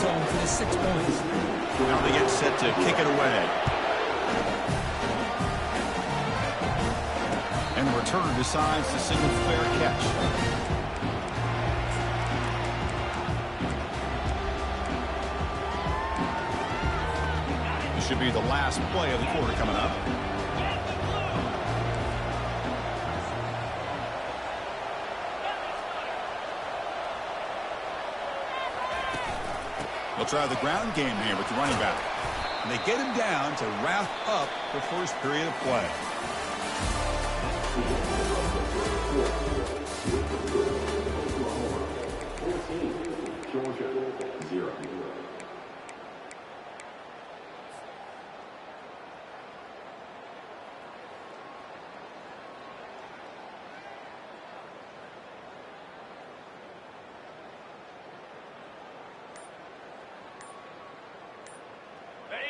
zone for the 6 points. Now they get set to kick it away. And the returner decides to signal fair catch. This should be the last play of the quarter coming up. They'll try the ground game here with the running back. And they get him down to wrap up the first period of play. Georgia, 0.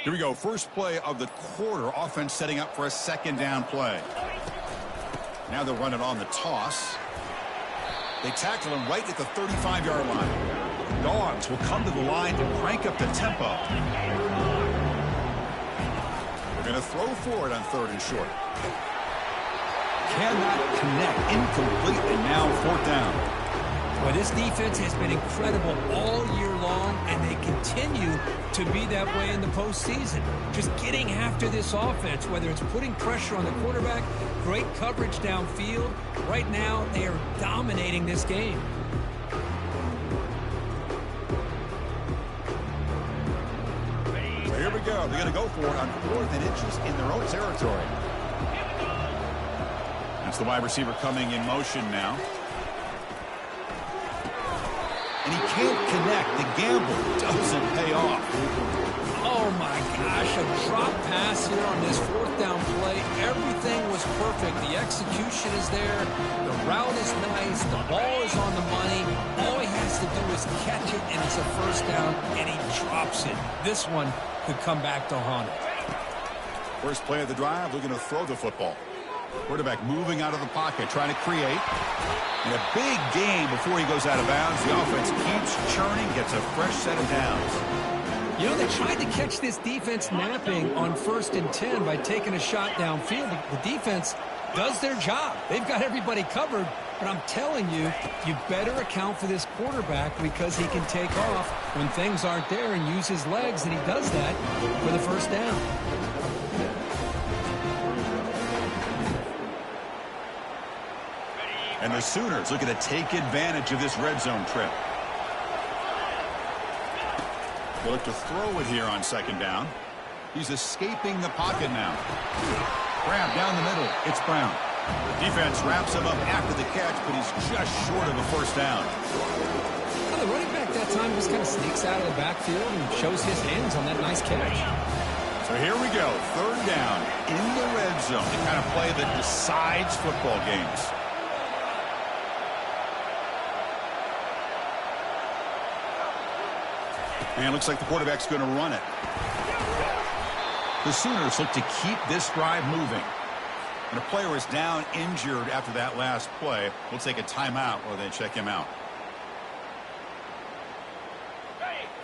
Here we go. First play of the quarter. Offense setting up for a second down play. Now they'll run it on the toss. They tackle him right at the 35-yard line. Dogs will come to the line to crank up the tempo. They're going to throw for it on 3rd and short. Cannot connect. Incomplete, and now 4th down. Well, this defense has been incredible all year long, and they continue to be that way in the postseason. Just getting after this offense, whether it's putting pressure on the quarterback, great coverage downfield. Right now, they are dominating this game. So here we go. They're going to go for it on 4th and inches in their own territory. That's the wide receiver coming in motion now. And he can't connect. The gamble doesn't pay off. Oh, my gosh. A drop pass here on this 4th down play. Everything was perfect. The execution is there. The route is nice. The ball is on the money. All he has to do is catch it, and it's a 1st down, and he drops it. This one could come back to haunt him. First play of the drive, they're going to throw the football. Quarterback moving out of the pocket, trying to create. And a big gain before he goes out of bounds. The offense keeps churning, gets a fresh set of downs. You know, they tried to catch this defense napping on 1st and 10 by taking a shot downfield. The defense does their job. They've got everybody covered. But I'm telling you, you better account for this quarterback because he can take off when things aren't there and use his legs, and he does that for the 1st down. And the Sooners looking to take advantage of this red zone trip. They look to throw it here on 2nd down. He's escaping the pocket now. Grab down the middle. It's Brown. Defense wraps him up after the catch, but he's just short of a 1st down. Well, the running back that time just kind of sneaks out of the backfield and shows his hands on that nice catch. So here we go. 3rd down in the red zone. The kind of play that decides football games. And looks like the quarterback's going to run it. The Sooners look to keep this drive moving. And a player is down injured after that last play. We'll take a timeout while they check him out.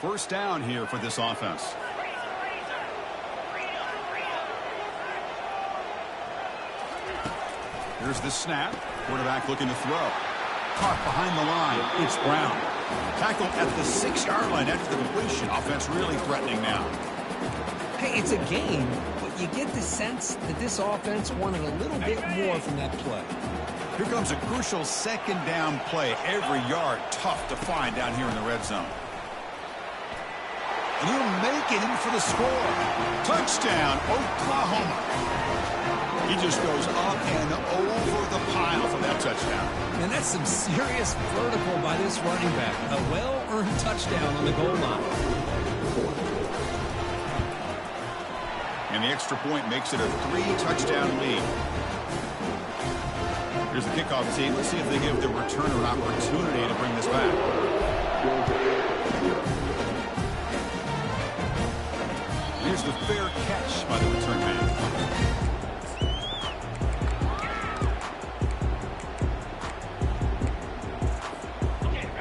1st down here for this offense. Here's the snap. Quarterback looking to throw. Caught behind the line. It's Brown. Tackled at the 6-yard line after the completion. Offense really threatening now. Hey, it's a game, but you get the sense that this offense wanted a little bit more from that play. Here comes a crucial 2nd down play. Every yard tough to find down here in the red zone. And he'll make it in for the score. Touchdown, Oklahoma. He just goes up and over the pile for that touchdown. And that's some serious vertical by this running back. A well-earned touchdown on the goal line. And the extra point makes it a 3-touchdown lead. Here's the kickoff team. Let's see if they give the returner an opportunity to bring this back. Here's the fair catch by the return man.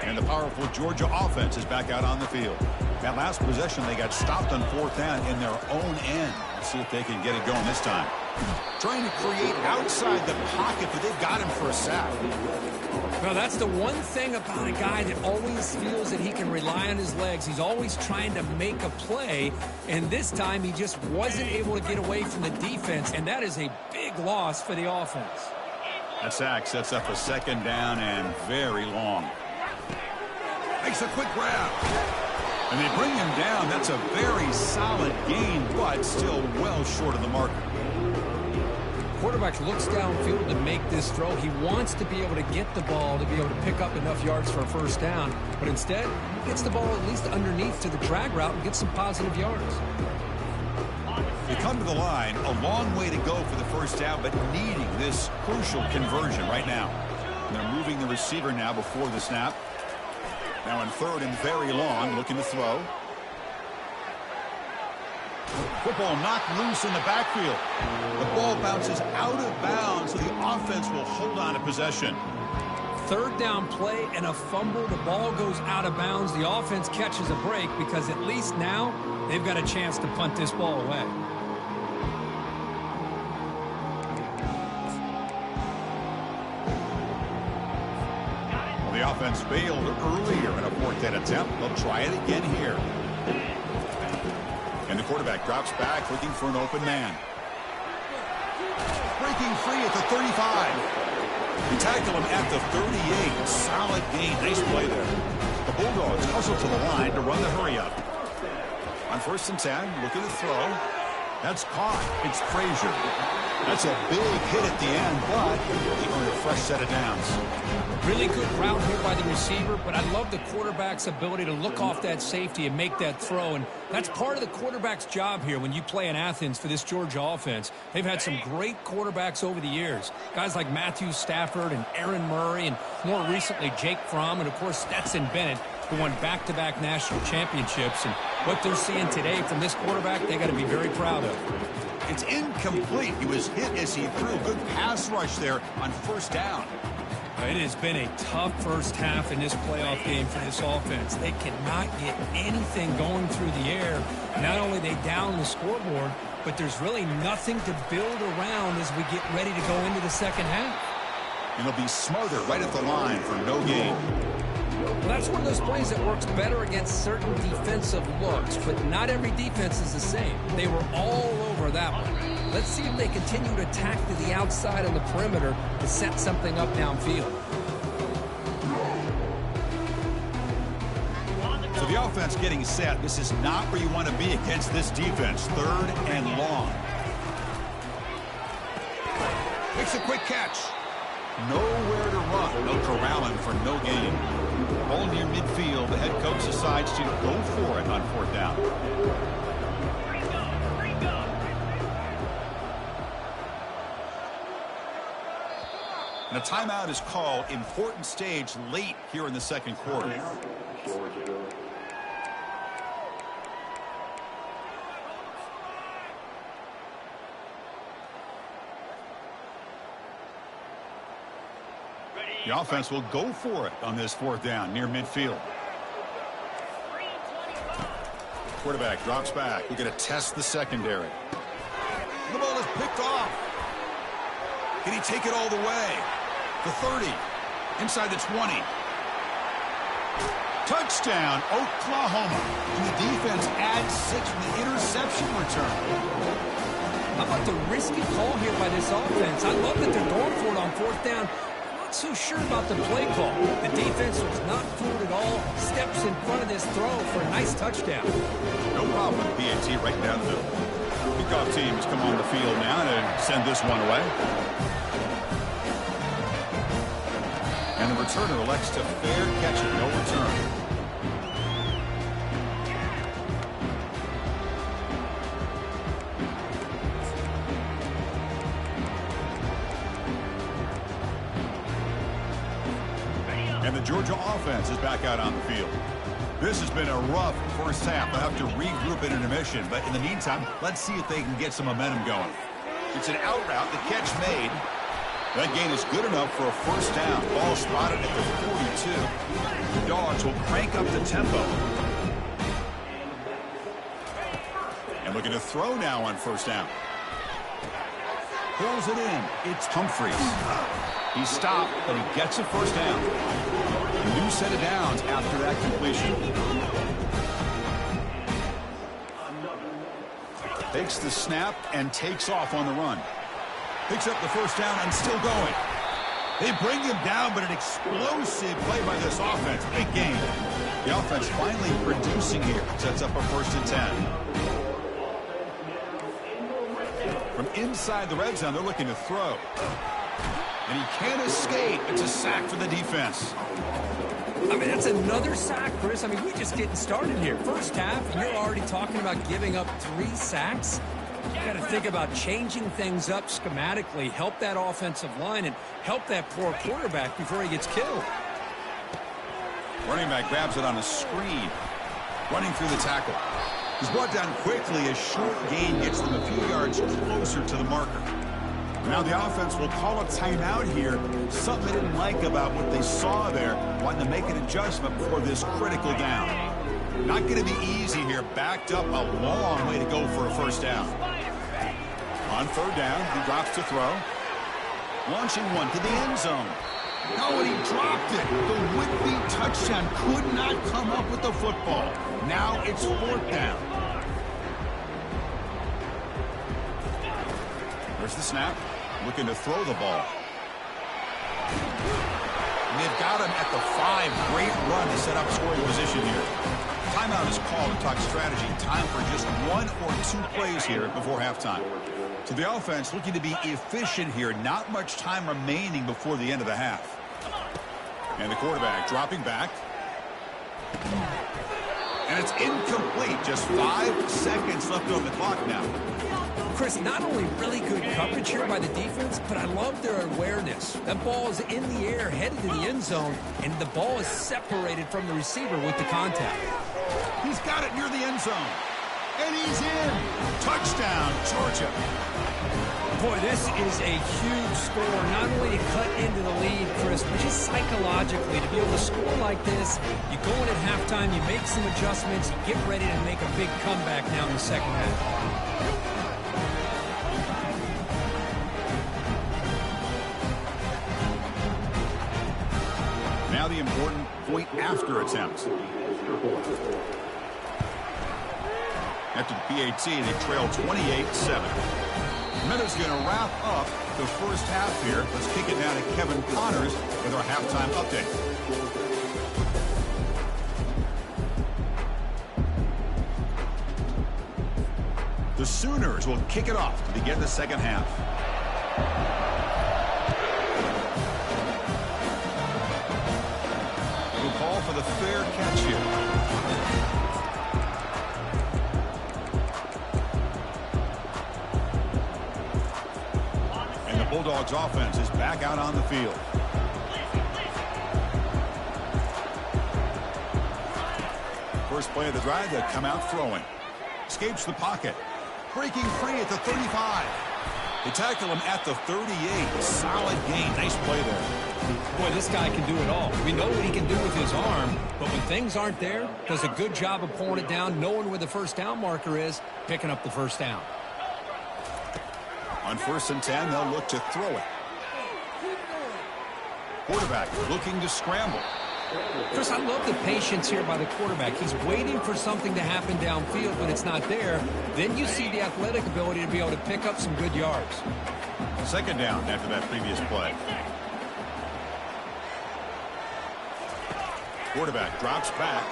And the powerful Georgia offense is back out on the field. That last possession, they got stopped on 4th down in their own end. Let's see if they can get it going this time. Trying to create outside the pocket, but they've got him for a sack. Well, that's the one thing about a guy that always feels that he can rely on his legs. He's always trying to make a play, and this time he just wasn't able to get away from the defense, and that is a big loss for the offense. That sack sets up a 2nd down and very long. Makes a quick grab. And they bring him down. That's a very solid gain, but still well short of the marker. Quarterback looks downfield to make this throw. He wants to be able to get the ball to be able to pick up enough yards for a 1st down. But instead, he gets the ball at least underneath to the drag route and gets some positive yards. They come to the line, a long way to go for the 1st down, but needing this crucial conversion right now. And they're moving the receiver now before the snap. Now in 3rd and very long, looking to throw. Football knocked loose in the backfield. The ball bounces out of bounds, so the offense will hold on to possession. 3rd down play and a fumble. The ball goes out of bounds. The offense catches a break because at least now they've got a chance to punt this ball away. The offense failed earlier in a 4th down attempt. They'll try it again here. And the quarterback drops back, looking for an open man. Breaking free at the 35. They tackle him at the 38. Solid gain. Nice play there. The Bulldogs hustle to the line to run the hurry up. On 1st and 10, looking to throw. That's caught. It's Frazier. That's a big hit at the end, but they earn a fresh set of downs. Really good route here by the receiver, but I love the quarterback's ability to look off that safety and make that throw. And that's part of the quarterback's job here when you play in Athens for this Georgia offense. They've had some great quarterbacks over the years. Guys like Matthew Stafford and Aaron Murray, and more recently Jake Fromm, and of course Stetson Bennett, who won back-to-back national championships. And what they're seeing today from this quarterback, they got to be very proud of. It's incomplete. He was hit as he threw. Good pass rush there on 1st down. It has been a tough 1st half in this playoff game for this offense. They cannot get anything going through the air. Not only they down the scoreboard, but there's really nothing to build around as we get ready to go into the 2nd half. And they'll be smothered right at the line for no gain. Well, that's one of those plays that works better against certain defensive looks, but not every defense is the same. They were all over that one. Let's see if they continue to attack to the outside on the perimeter to set something up downfield. So the offense getting set. This is not where you want to be against this defense. 3rd and long. Makes a quick catch. Nowhere to run. No corralling for no gain. Ball near midfield. The head coach decides to go for it on 4th down. And a timeout is called. Important stage late here in the 2nd quarter. The offense will go for it on this 4th down near midfield. Quarterback drops back. We're going to test the secondary. The ball is picked off. Can he take it all the way? The 30. Inside the 20. Touchdown, Oklahoma. And the defense adds 6 from the interception return. How about the risky call here by this offense? I love that they're going for it on 4th down. Not so sure about the play call. The defense was not fooled at all. Steps in front of this throw for a nice touchdown. No problem with BAT right down the middle. Kickoff teams come on the field now to send this one away. And the returner elects to fair catch it. No return. And the Georgia offense is back out on the field. This has been a rough 1st half. They'll have to regroup in intermission. But in the meantime, let's see if they can get some momentum going. It's an out route. The catch made. That gain is good enough for a 1st down. Ball spotted at the 42. The Dogs will crank up the tempo. Looking to throw now on first down. Pulls it in. It's Humphries. He's stopped, but he gets a first down. A new set of downs after that completion. Takes the snap and takes off on the run. Picks up the first down and still going. They bring him down, but an explosive play by this offense. Big game. The offense finally producing here. Sets up a 1st and 10. From inside the red zone, they're looking to throw. And he can't escape. It's a sack for the defense. I mean, that's another sack, Chris. I mean, we're just getting started here. First half, and you're already talking about giving up 3 sacks. You got to think about changing things up schematically, help that offensive line, and help that poor quarterback before he gets killed. Running back grabs it on a screen. Running through the tackle. He's brought down quickly. A short gain gets them a few yards closer to the marker. Now the offense will call a timeout here. Something they didn't like about what they saw there. Wanting to make an adjustment for this critical down. Not going to be easy here. Backed up a long way to go for a first down. On 3rd down, he drops to throw. Launching one to the end zone. Oh, and he dropped it. The would-be touchdown could not come up with the football. Now it's 4th down. There's the snap. Looking to throw the ball. And they've got him at the 5. Great run to set up scoring position here. Timeout is called to talk strategy. Time for just 1 or 2 plays here before halftime. So the offense looking to be efficient here. Not much time remaining before the end of the half. And the quarterback dropping back. And it's incomplete. Just 5 seconds left on the clock now. Chris, not only really good coverage here by the defense, but I love their awareness. That ball is in the air, headed to the end zone, and the ball is separated from the receiver with the contact. He's got it near the end zone. And he's in. Touchdown, Georgia. Boy, this is a huge score. Not only to cut into the lead, Chris, but just psychologically to be able to score like this. You go in at halftime, you make some adjustments, you get ready to make a big comeback now in the second half. Now the important point after attempt. After the PAT, they trail 28-7. Minutes going to wrap up the first half here. Let's kick it now to Kevin Connors with our halftime update. The Sooners will kick it off to begin the second half. We'll call for the fair catch here. Bulldogs offense is back out on the field. First play of the drive, they come out throwing. Escapes the pocket. Breaking free at the 35. They tackle him at the 38. Solid gain. Nice play there. Boy, this guy can do it all. We know what he can do with his arm, but when things aren't there, does a good job of pulling it down, knowing where the first down marker is, picking up the first down. On 1st and 10, they'll look to throw it. Quarterback looking to scramble. Chris, I love the patience here by the quarterback. He's waiting for something to happen downfield. When it's not there, then you see the athletic ability to be able to pick up some good yards. 2nd down after that previous play. Quarterback drops back.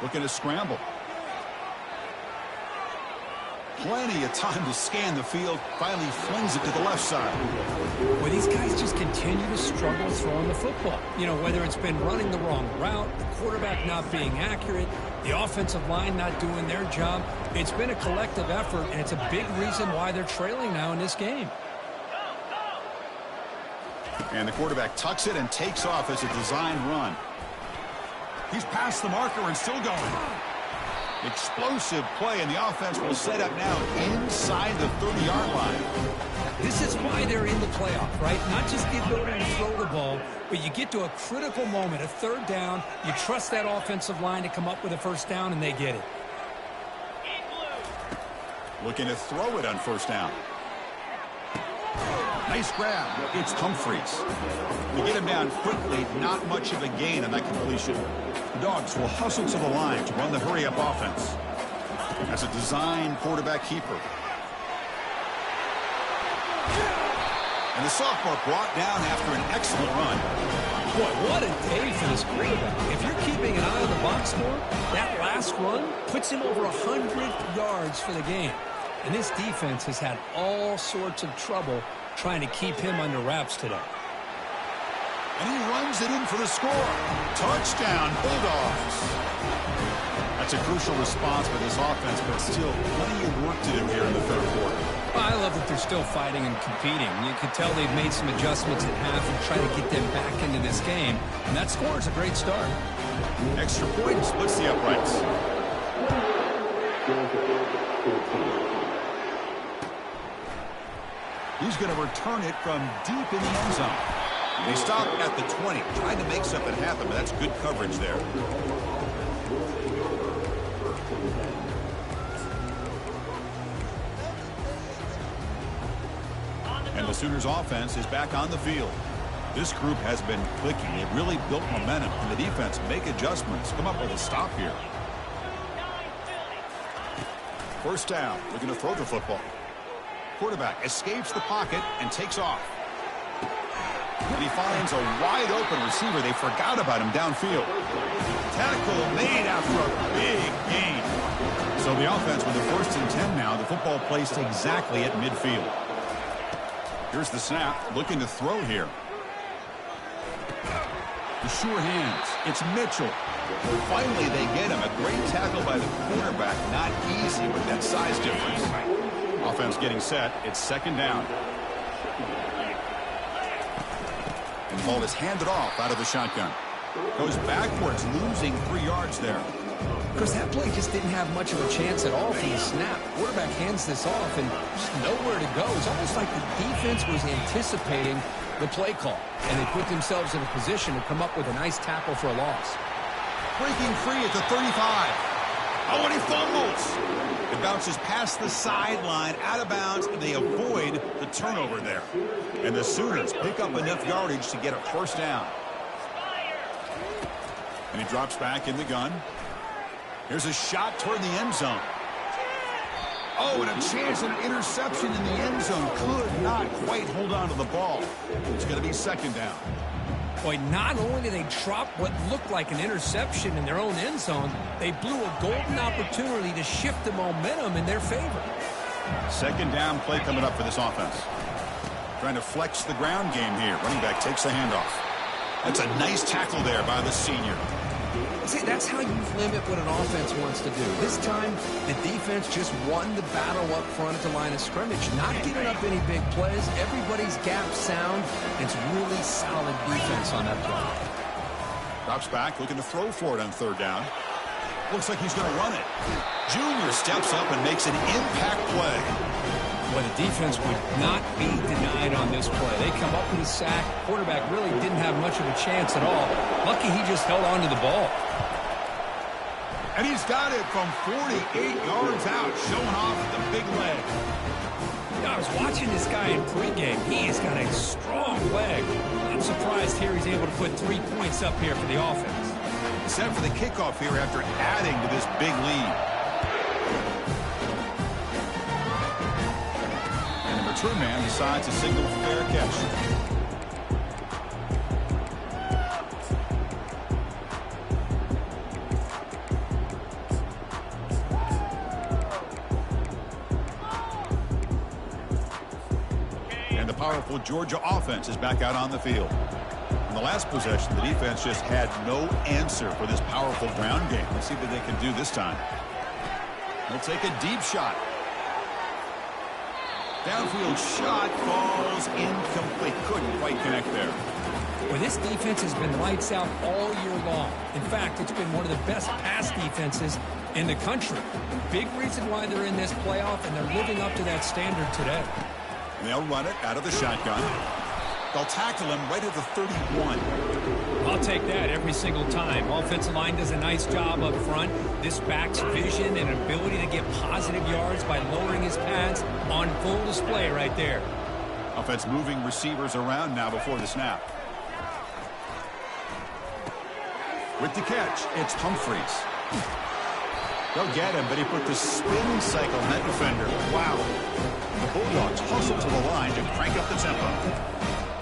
Looking to scramble. Plenty of time to scan the field. Finally flings it to the left side. Well, these guys just continue to struggle throwing the football. You know, whether it's been running the wrong route, the quarterback not being accurate, the offensive line not doing their job. It's been a collective effort, and it's a big reason why they're trailing now in this game. And the quarterback tucks it and takes off as a designed run. He's past the marker and still going. Explosive play, and the offense will set up now inside the 30-yard line. This is why they're in the playoff, right? Not just the ability to throw the ball, but you get to a critical moment, a 3rd down. You trust that offensive line to come up with a first down, and they get it. Looking to throw it on first down. Nice grab. It's Humphries. To get him down quickly, not much of a gain on that completion. The Dogs will hustle to the line to run the hurry-up offense. That's a design quarterback keeper. And the sophomore brought down after an excellent run. Boy, what a day for this quarterback. If you're keeping an eye on the box score, that last run puts him over 100 yards for the game. And this defense has had all sorts of trouble trying to keep him under wraps today. And he runs it in for the score. Touchdown, Bulldogs. That's a crucial response by this offense, but still plenty of work to do here in the third quarter. I love that they're still fighting and competing. You can tell they've made some adjustments at half and try to get them back into this game. And that score is a great start. Extra point splits the uprights. He's going to return it from deep in the end zone. They stop at the 20, trying to make something happen, but that's good coverage there. And the Sooners offense is back on the field. This group has been clicking. They've really built momentum, and the defense make adjustments. Come up with a stop here. First down, looking to throw the football. Quarterback escapes the pocket and takes off. And he finds a wide-open receiver. They forgot about him downfield. Tackle made after a big gain. So the offense with the 1st and 10 now. The football placed exactly at midfield. Here's the snap. Looking to throw here. The sure hands. It's Mitchell. Finally, they get him. A great tackle by the quarterback. Not easy with that size difference. Offense getting set. It's second down. And the ball is handed off out of the shotgun. Goes backwards, losing 3 yards there. Because that play just didn't have much of a chance at all from the snap. Quarterback hands this off and just nowhere to go. It's almost like the defense was anticipating the play call. And they put themselves in a position to come up with a nice tackle for a loss. Breaking free at the 35. Oh, and he fumbles. It bounces past the sideline, out of bounds, and they avoid the turnover there. And the Sooners pick up enough yardage to get a first down. And he drops back in the gun. Here's a shot toward the end zone. Oh, and a chance at an interception in the end zone. Could not quite hold on to the ball. It's going to be second down. Boy, not only did they drop what looked like an interception in their own end zone, they blew a golden opportunity to shift the momentum in their favor. Second down play coming up for this offense. Trying to flex the ground game here. Running back takes the handoff. That's a nice tackle there by the senior. See, that's how you limit what an offense wants to do. This time, the defense just won the battle up front at the line of scrimmage. Not giving up any big plays. Everybody's gap sound. It's really solid defense on that play. Drops back, looking to throw for it on third down. Looks like he's going to run it. Junior steps up and makes an impact play. Well, the defense would not be denied on this play. They come up with a sack. Quarterback really didn't have much of a chance at all. Lucky he just held on to the ball. And he's got it from 48 yards out, showing off the big leg. You know, I was watching this guy in pregame. He has got a strong leg. I'm surprised here he's able to put 3 points up here for the offense. Set for the kickoff here after adding to this big lead. And the return man decides to signal fair catch. Powerful Georgia offense is back out on the field. In the last possession, the defense just had no answer for this powerful ground game. Let's see what they can do this time. They'll take a deep shot. Downfield shot falls incomplete. Couldn't quite connect there. Well, this defense has been lights out all year long. In fact, it's been one of the best pass defenses in the country. Big reason why they're in this playoff, and they're living up to that standard today. And they'll run it out of the shotgun. They'll tackle him right at the 31. I'll take that every single time. Offensive line does a nice job up front. This back's vision and ability to get positive yards by lowering his pads on full display right there. Offense moving receivers around now before the snap. With the catch, it's Humphries. They'll get him, but he put the spin cycle on that defender. Wow. The Bulldogs hustle to the line to crank up the tempo.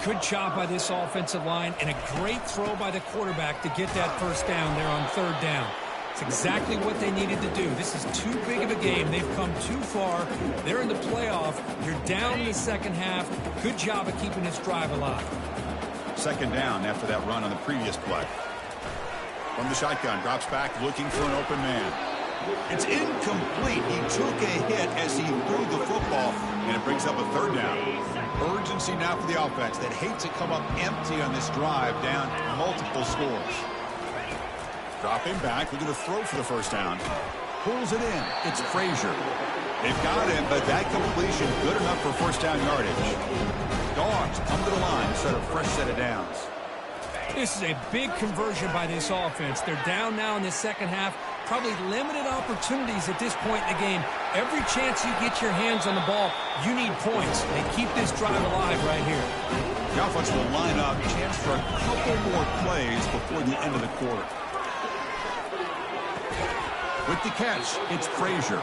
Good job by this offensive line and a great throw by the quarterback to get that first down there on third down. It's exactly what they needed to do. This is too big of a game. They've come too far. They're in the playoff. You're down in the second half. Good job of keeping this drive alive. Second down after that run on the previous play. From the shotgun, drops back looking for an open man. It's incomplete. He took a hit as he threw the football, and it brings up a third down. Urgency now for the offense that hates to come up empty on this drive, down multiple scores. Dropping back, looking to throw for the first down. Pulls it in. It's Frazier. They've got him, but that completion good enough for first down yardage. Dogs come to the line, set a fresh set of downs. This is a big conversion by this offense. They're down now in the second half. Probably limited opportunities at this point in the game. Every chance you get your hands on the ball, you need points. They keep this drive alive right here. The offense will line up. Chance for a couple more plays before the end of the quarter. With the catch, it's Frazier.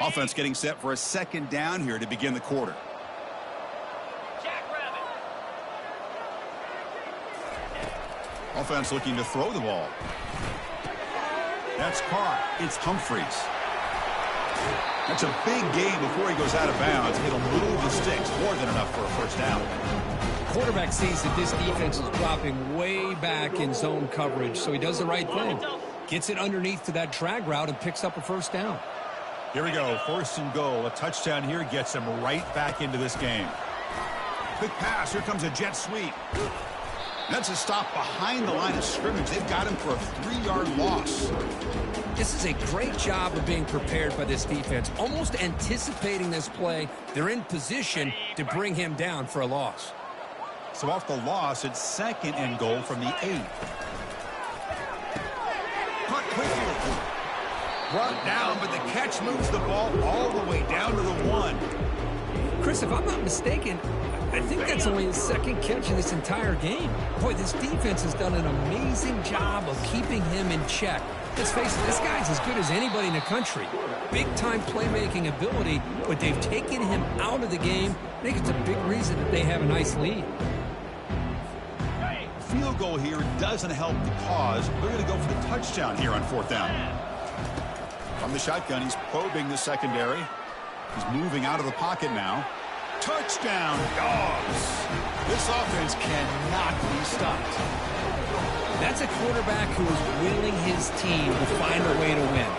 Offense getting set for a second down here to begin the quarter. Offense looking to throw the ball. That's caught. It's Humphries. That's a big gain before he goes out of bounds. It'll move the sticks more than enough for a first down. Quarterback sees that this defense is dropping way back in zone coverage, so he does the right thing. Gets it underneath to that drag route and picks up a first down. Here we go, first and goal. A touchdown here gets him right back into this game. Quick pass, here comes a jet sweep. That's a stop behind the line of scrimmage. They've got him for a 3-yard loss. This is a great job of being prepared by this defense. Almost anticipating this play, they're in position to bring him down for a loss. So off the loss, it's second and goal from the 8. Caught quickly. Brought down, but the catch moves the ball all the way down to the 1. Chris, if I'm not mistaken, I think that's only his second catch in this entire game. Boy, this defense has done an amazing job of keeping him in check. Let's face it, this guy's as good as anybody in the country. Big-time playmaking ability, but they've taken him out of the game. I think it's a big reason that they have a nice lead. Field goal here doesn't help the cause. They're going to go for the touchdown here on fourth down. From the shotgun, he's probing the secondary. He's moving out of the pocket now. Touchdown, Dogs. This offense cannot be stopped. That's a quarterback who is willing his team to find a way to win.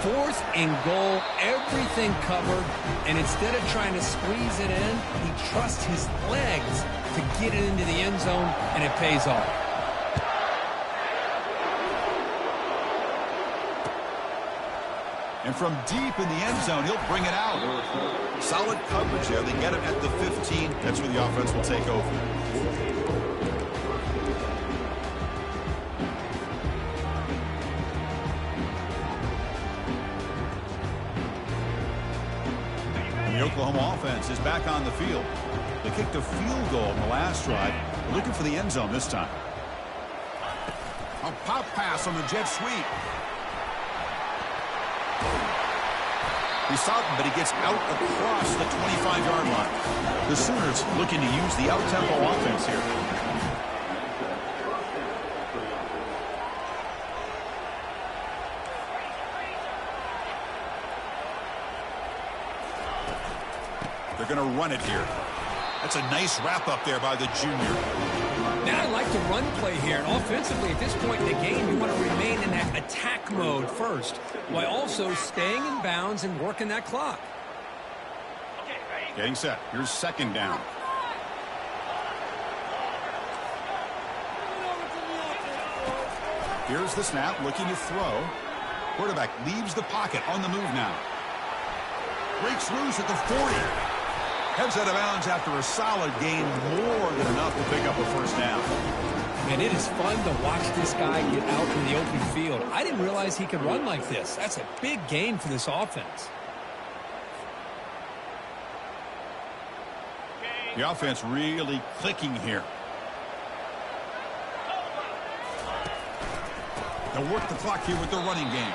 Fourth and goal, everything covered, and instead of trying to squeeze it in, he trusts his legs to get it into the end zone, and it pays off. And from deep in the end zone, he'll bring it out. Solid coverage there. They get him at the 15. That's where the offense will take over. And the Oklahoma offense is back on the field. They kicked a field goal in the last drive. They're looking for the end zone this time. A pop pass on the jet sweep. He saw him, but he gets out across the 25-yard line. The Sooners looking to use the out-tempo offense here. They're going to run it here. That's a nice wrap up there by the junior. Now I like the run play here. And offensively, at this point in the game, you want to remain in that attack mode first, while also staying in bounds and working that clock. Getting set. Here's second down. Here's the snap, looking to throw. Quarterback leaves the pocket, on the move now. Breaks loose at the 40. Heads out of bounds after a solid gain, more than enough to pick up a first down. And it is fun to watch this guy get out in the open field. I didn't realize he could run like this. That's a big gain for this offense. The offense really clicking here. They'll work the clock here with their running game.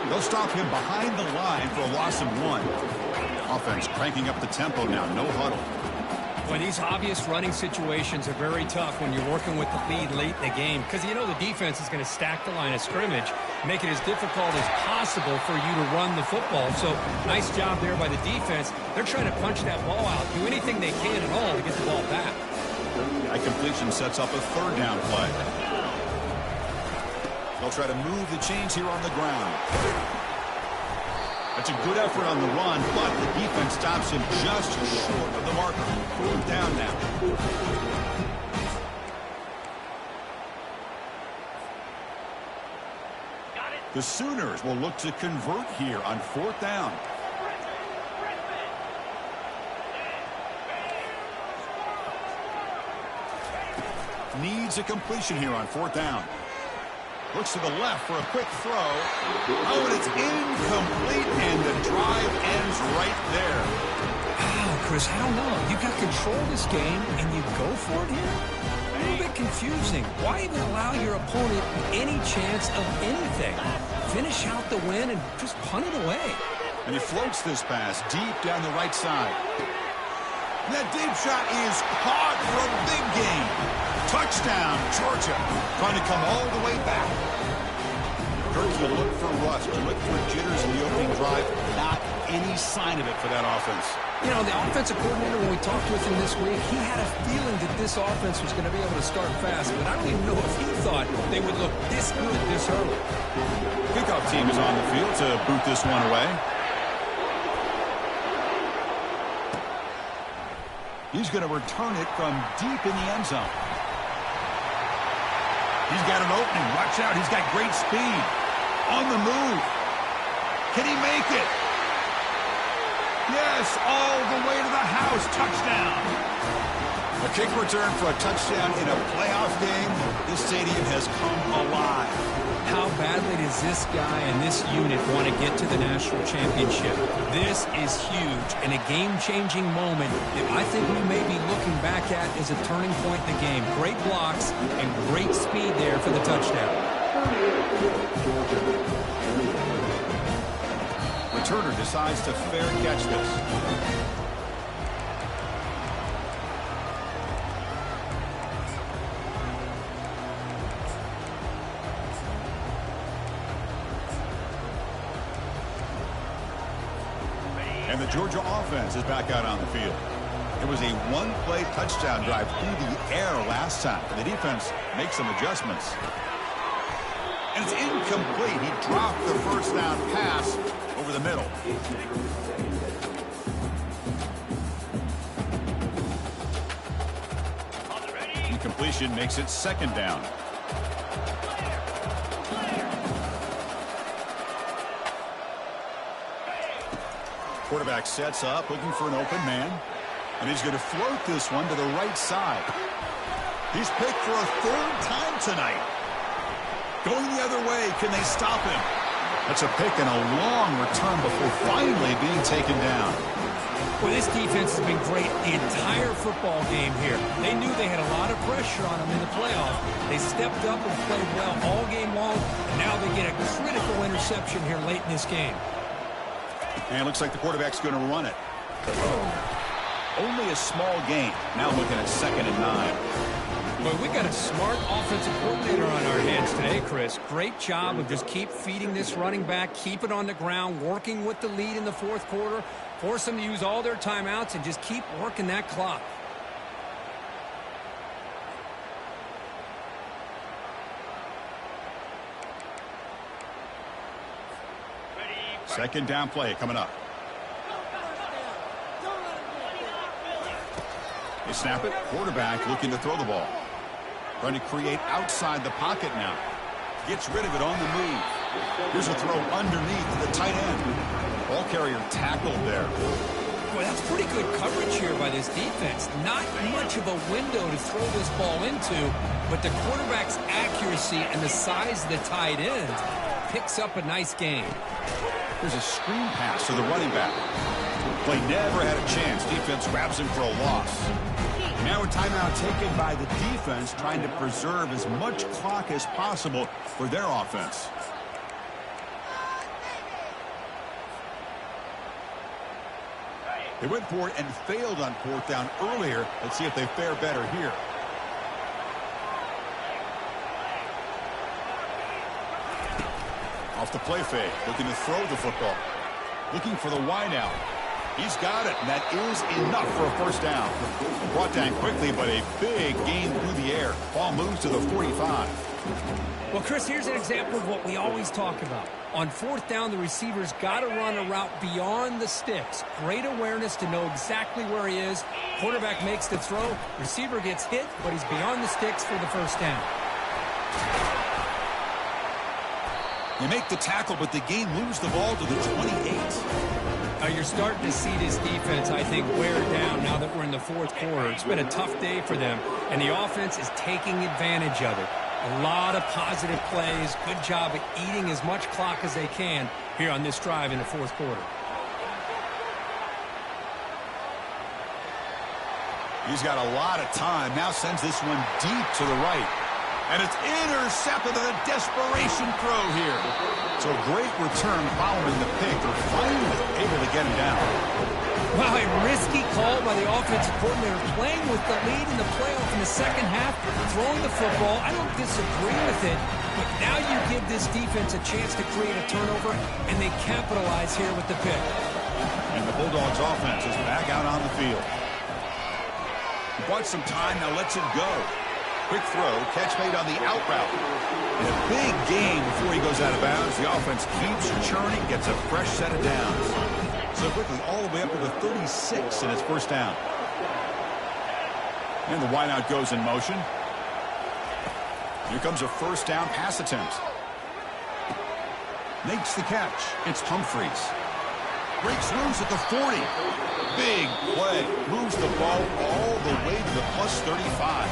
They'll stop him behind the line for a loss of 1. Offense cranking up the tempo now. No huddle. Well, these obvious running situations are very tough when you're working with the lead late in the game because you know the defense is going to stack the line of scrimmage, make it as difficult as possible for you to run the football. So nice job there by the defense. They're trying to punch that ball out, do anything they can at all to get the ball back. That completion sets up a third down play. They'll try to move the chains here on the ground. That's a good effort on the run, but the defense stops him just short of the marker. Fourth down now. The Sooners will look to convert here on fourth down. Needs a completion here on fourth down. Looks to the left for a quick throw. Oh, and it's incomplete, and the drive ends right there. Wow, Chris, I don't know. You got control of this game, and you go for it here? A little bit confusing. Why even allow your opponent any chance of anything? Finish out the win and just punt it away. And he floats this pass deep down the right side. And that deep shot is caught for a big gain. Touchdown, Georgia. Trying to come all the way back. Kirk, you look for rust. You look for jitters in the opening drive. Not any sign of it for that offense. You know, the offensive coordinator, when we talked with him this week, he had a feeling that this offense was going to be able to start fast, but I don't even know if he thought they would look this good this early. Kickoff team is on the field to boot this one away. He's going to return it from deep in the end zone. He's got an opening. Watch out. He's got great speed. On the move. Can he make it? Yes, all the way to the house. Touchdown. A kick return for a touchdown in a playoff game. This stadium has come alive. How badly does this guy and this unit want to get to the national championship? This is huge and a game-changing moment that I think we may be looking back at as a turning point in the game. Great blocks and great speed there for the touchdown. Returner decides to fair catch this. And the Georgia offense is back out on the field. It was a one-play touchdown drive through the air last time. The defense makes some adjustments. And it's incomplete. He dropped the first down pass over the middle. Incompletion makes it second down. Quarterback sets up, looking for an open man. And he's going to float this one to the right side. He's picked for a third time tonight. Going the other way, can they stop him? That's a pick and a long return before finally being taken down. Well, this defense has been great the entire football game here. They knew they had a lot of pressure on them in the playoff. They stepped up and played well all game long, and now they get a critical interception here late in this game. And it looks like the quarterback's going to run it. Only a small gain. Now looking at 2nd and 9. Well, we got a smart offensive coordinator on our hands today, Chris. Great job of just keep feeding this running back, keep it on the ground, working with the lead in the fourth quarter, force them to use all their timeouts, and just keep working that clock. Second down play coming up. They snap it. Quarterback looking to throw the ball. Trying to create outside the pocket now. Gets rid of it on the move. Here's a throw underneath to the tight end. Ball carrier tackled there. Boy, that's pretty good coverage here by this defense. Not much of a window to throw this ball into, but the quarterback's accuracy and the size of the tight end picks up a nice gain. There's a screen pass to the running back. Play never had a chance. Defense grabs him for a loss. Now a timeout taken by the defense, trying to preserve as much clock as possible for their offense. They went for it and failed on fourth down earlier. Let's see if they fare better here. Off the play fake, looking to throw the football. Looking for the wide out. He's got it, and that is enough for a first down. Brought down quickly, but a big gain through the air. Ball moves to the 45. Well, Chris, here's an example of what we always talk about. On fourth down, the receiver's got to run a route beyond the sticks. Great awareness to know exactly where he is. Quarterback makes the throw. Receiver gets hit, but he's beyond the sticks for the first down. They make the tackle, but the game moves the ball to the 28. You're starting to see this defense, I think, wear down now that we're in the fourth quarter. It's been a tough day for them, and the offense is taking advantage of it. A lot of positive plays. Good job at eating as much clock as they can here on this drive in the fourth quarter. He's got a lot of time. Now sends this one deep to the right. And it's intercepted on a desperation throw here. So a great return following the pick. They're finally able to get him down. Wow, a risky call by the offensive coordinator, playing with the lead in the playoff in the second half, throwing the football. I don't disagree with it, but now you give this defense a chance to create a turnover, and they capitalize here with the pick. And the Bulldogs offense is back out on the field. He bought some time, now lets it go. Quick throw, catch made on the out route. And a big gain before he goes out of bounds. The offense keeps churning, gets a fresh set of downs. So quickly all the way up to the 36 in his first down. And the wideout goes in motion. Here comes a first down pass attempt. Makes the catch. It's Humphreys. Breaks loose at the 40. Big play. Moves the ball all the way to the plus 35.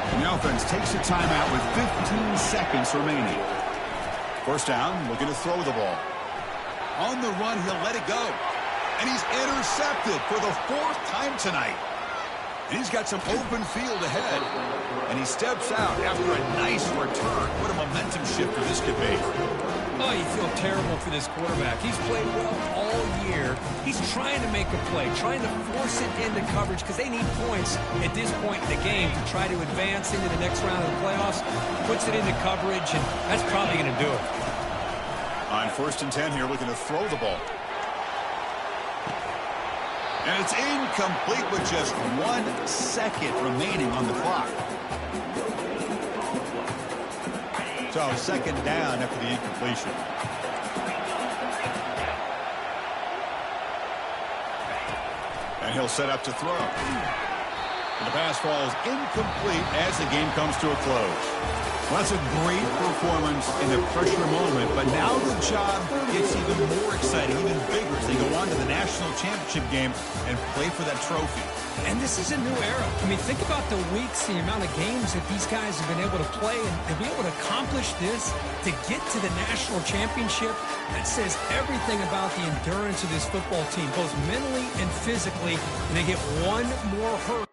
And the offense takes a timeout with 15 seconds remaining. First down, looking to throw the ball. On the run, he'll let it go. And he's intercepted for the fourth time tonight. And he's got some open field ahead. And he steps out after a nice return. What a momentum shifter this could be. Oh, you feel terrible for this quarterback. He's played well all year. He's trying to make a play, trying to force it into coverage because they need points at this point in the game to try to advance into the next round of the playoffs. Puts it into coverage, and that's probably going to do it. On first and 10 here, looking to throw the ball. And it's incomplete with just 1 second remaining on the clock. So second down after the incompletion. And he'll set up to throw. And the pass falls incomplete as the game comes to a close. Well, that's a great performance in a pressure moment, but now the job gets even more exciting, even bigger as they go on to the national championship game and play for that trophy. And this is a new era. I mean, think about the weeks, the amount of games that these guys have been able to play, and to be able to accomplish this, to get to the national championship, that says everything about the endurance of this football team, both mentally and physically, and they get one more hurdle.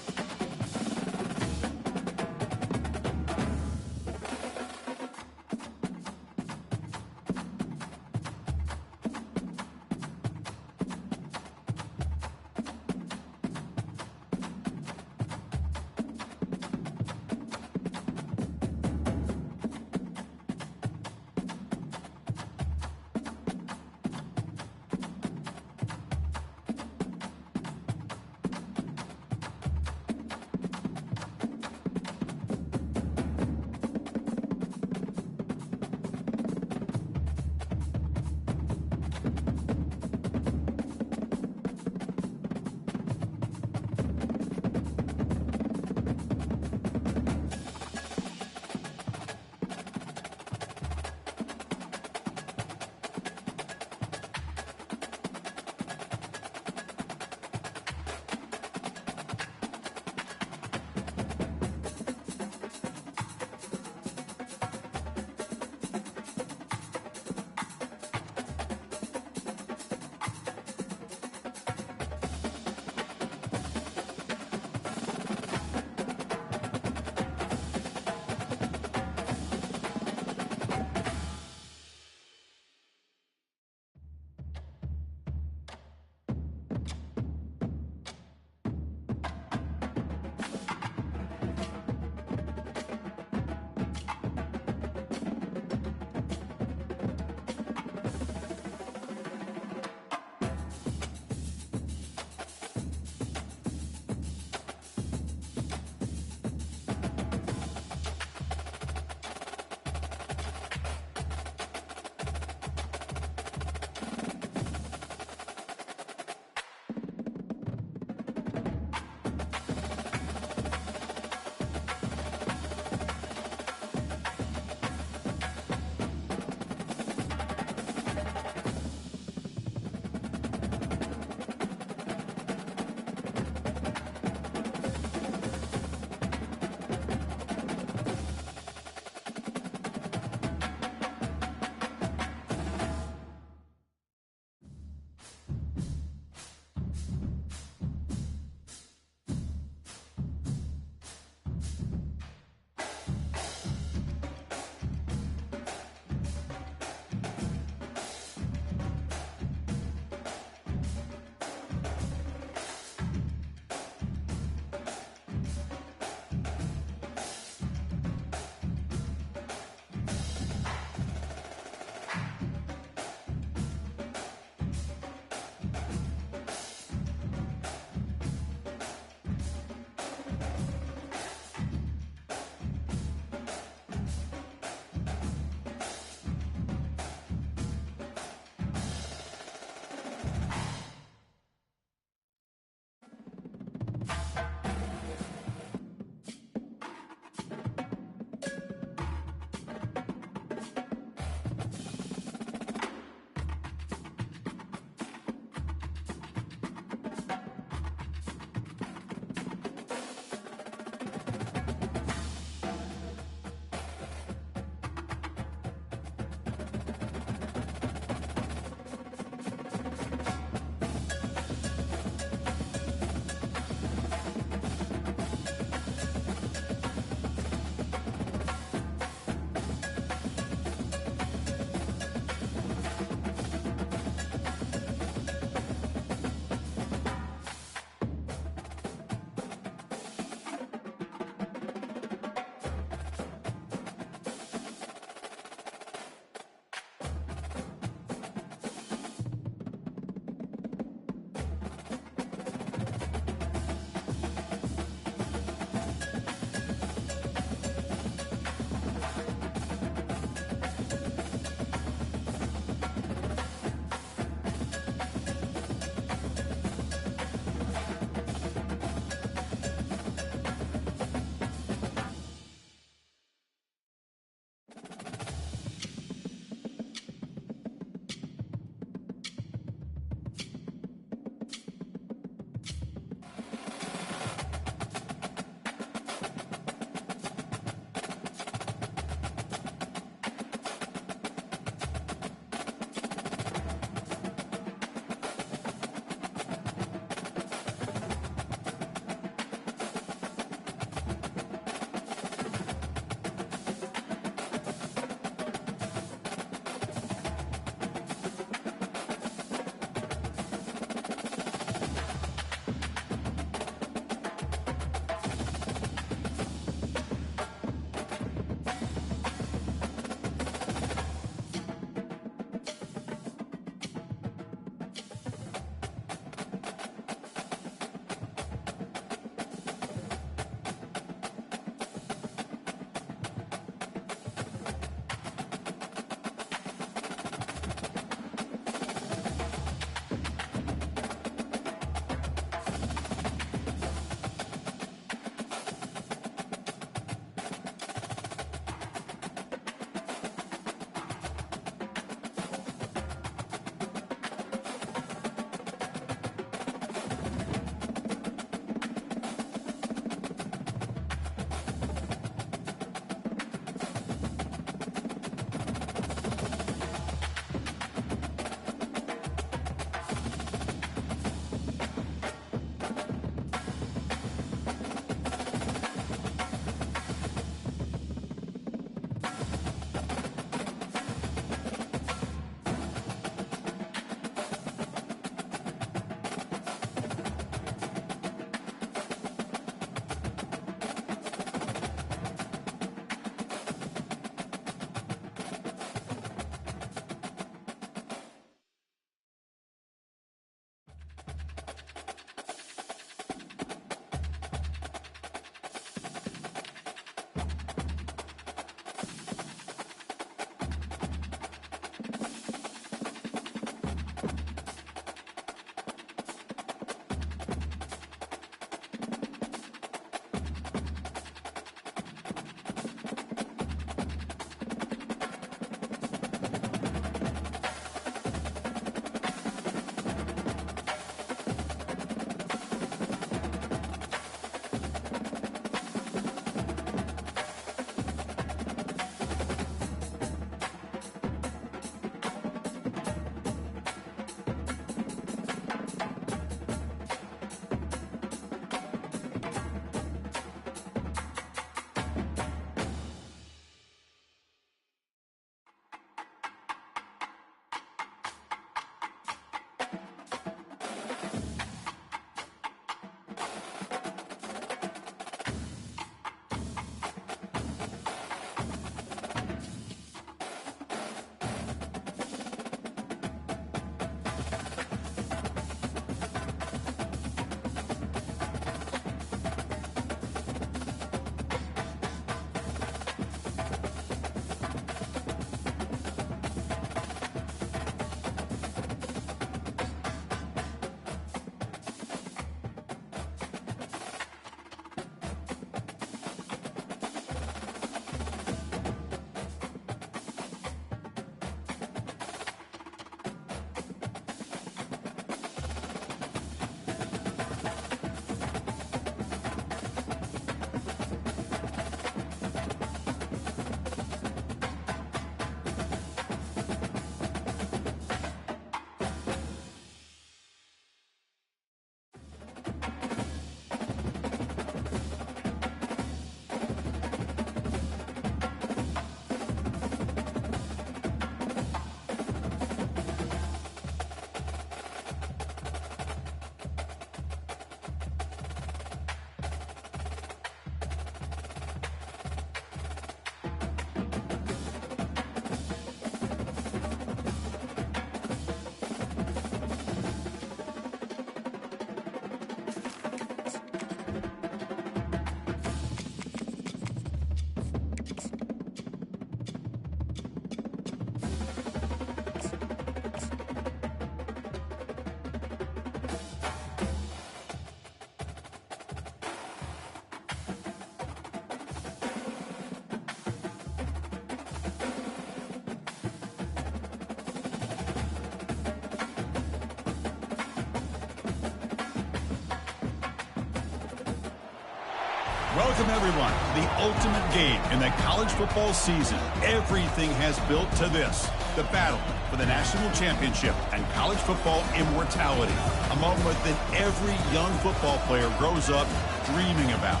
Welcome, everyone, to the ultimate game in the college football season. Everything has built to this, the battle for the national championship and college football immortality, a moment that every young football player grows up dreaming about.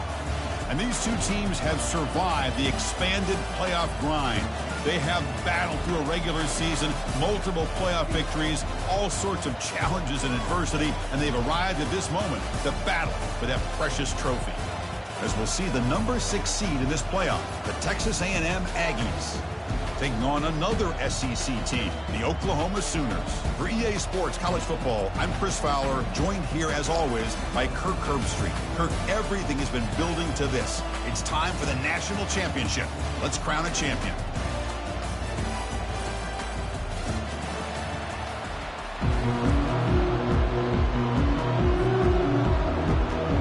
And these two teams have survived the expanded playoff grind. They have battled through a regular season, multiple playoff victories, all sorts of challenges and adversity, and they've arrived at this moment, the battle for that precious trophy. As we'll see the number 6 seed in this playoff, the Texas A&M Aggies, taking on another SEC team, the Oklahoma Sooners. For EA Sports College Football, I'm Chris Fowler, joined here as always by Kirk Herbstreit. Kirk, everything has been building to this. It's time for the national championship. Let's crown a champion.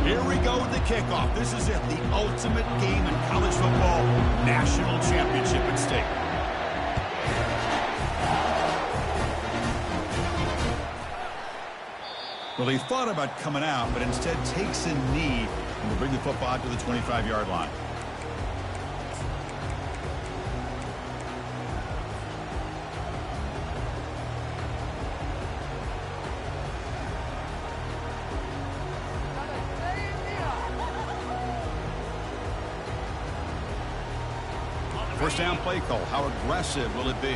Here we go with the kickoff. This is it, the ultimate game in college football, national championship at stake. Well, he thought about coming out, but instead takes a knee and will bring the football out to the 25-yard line. First down play call. How aggressive will it be?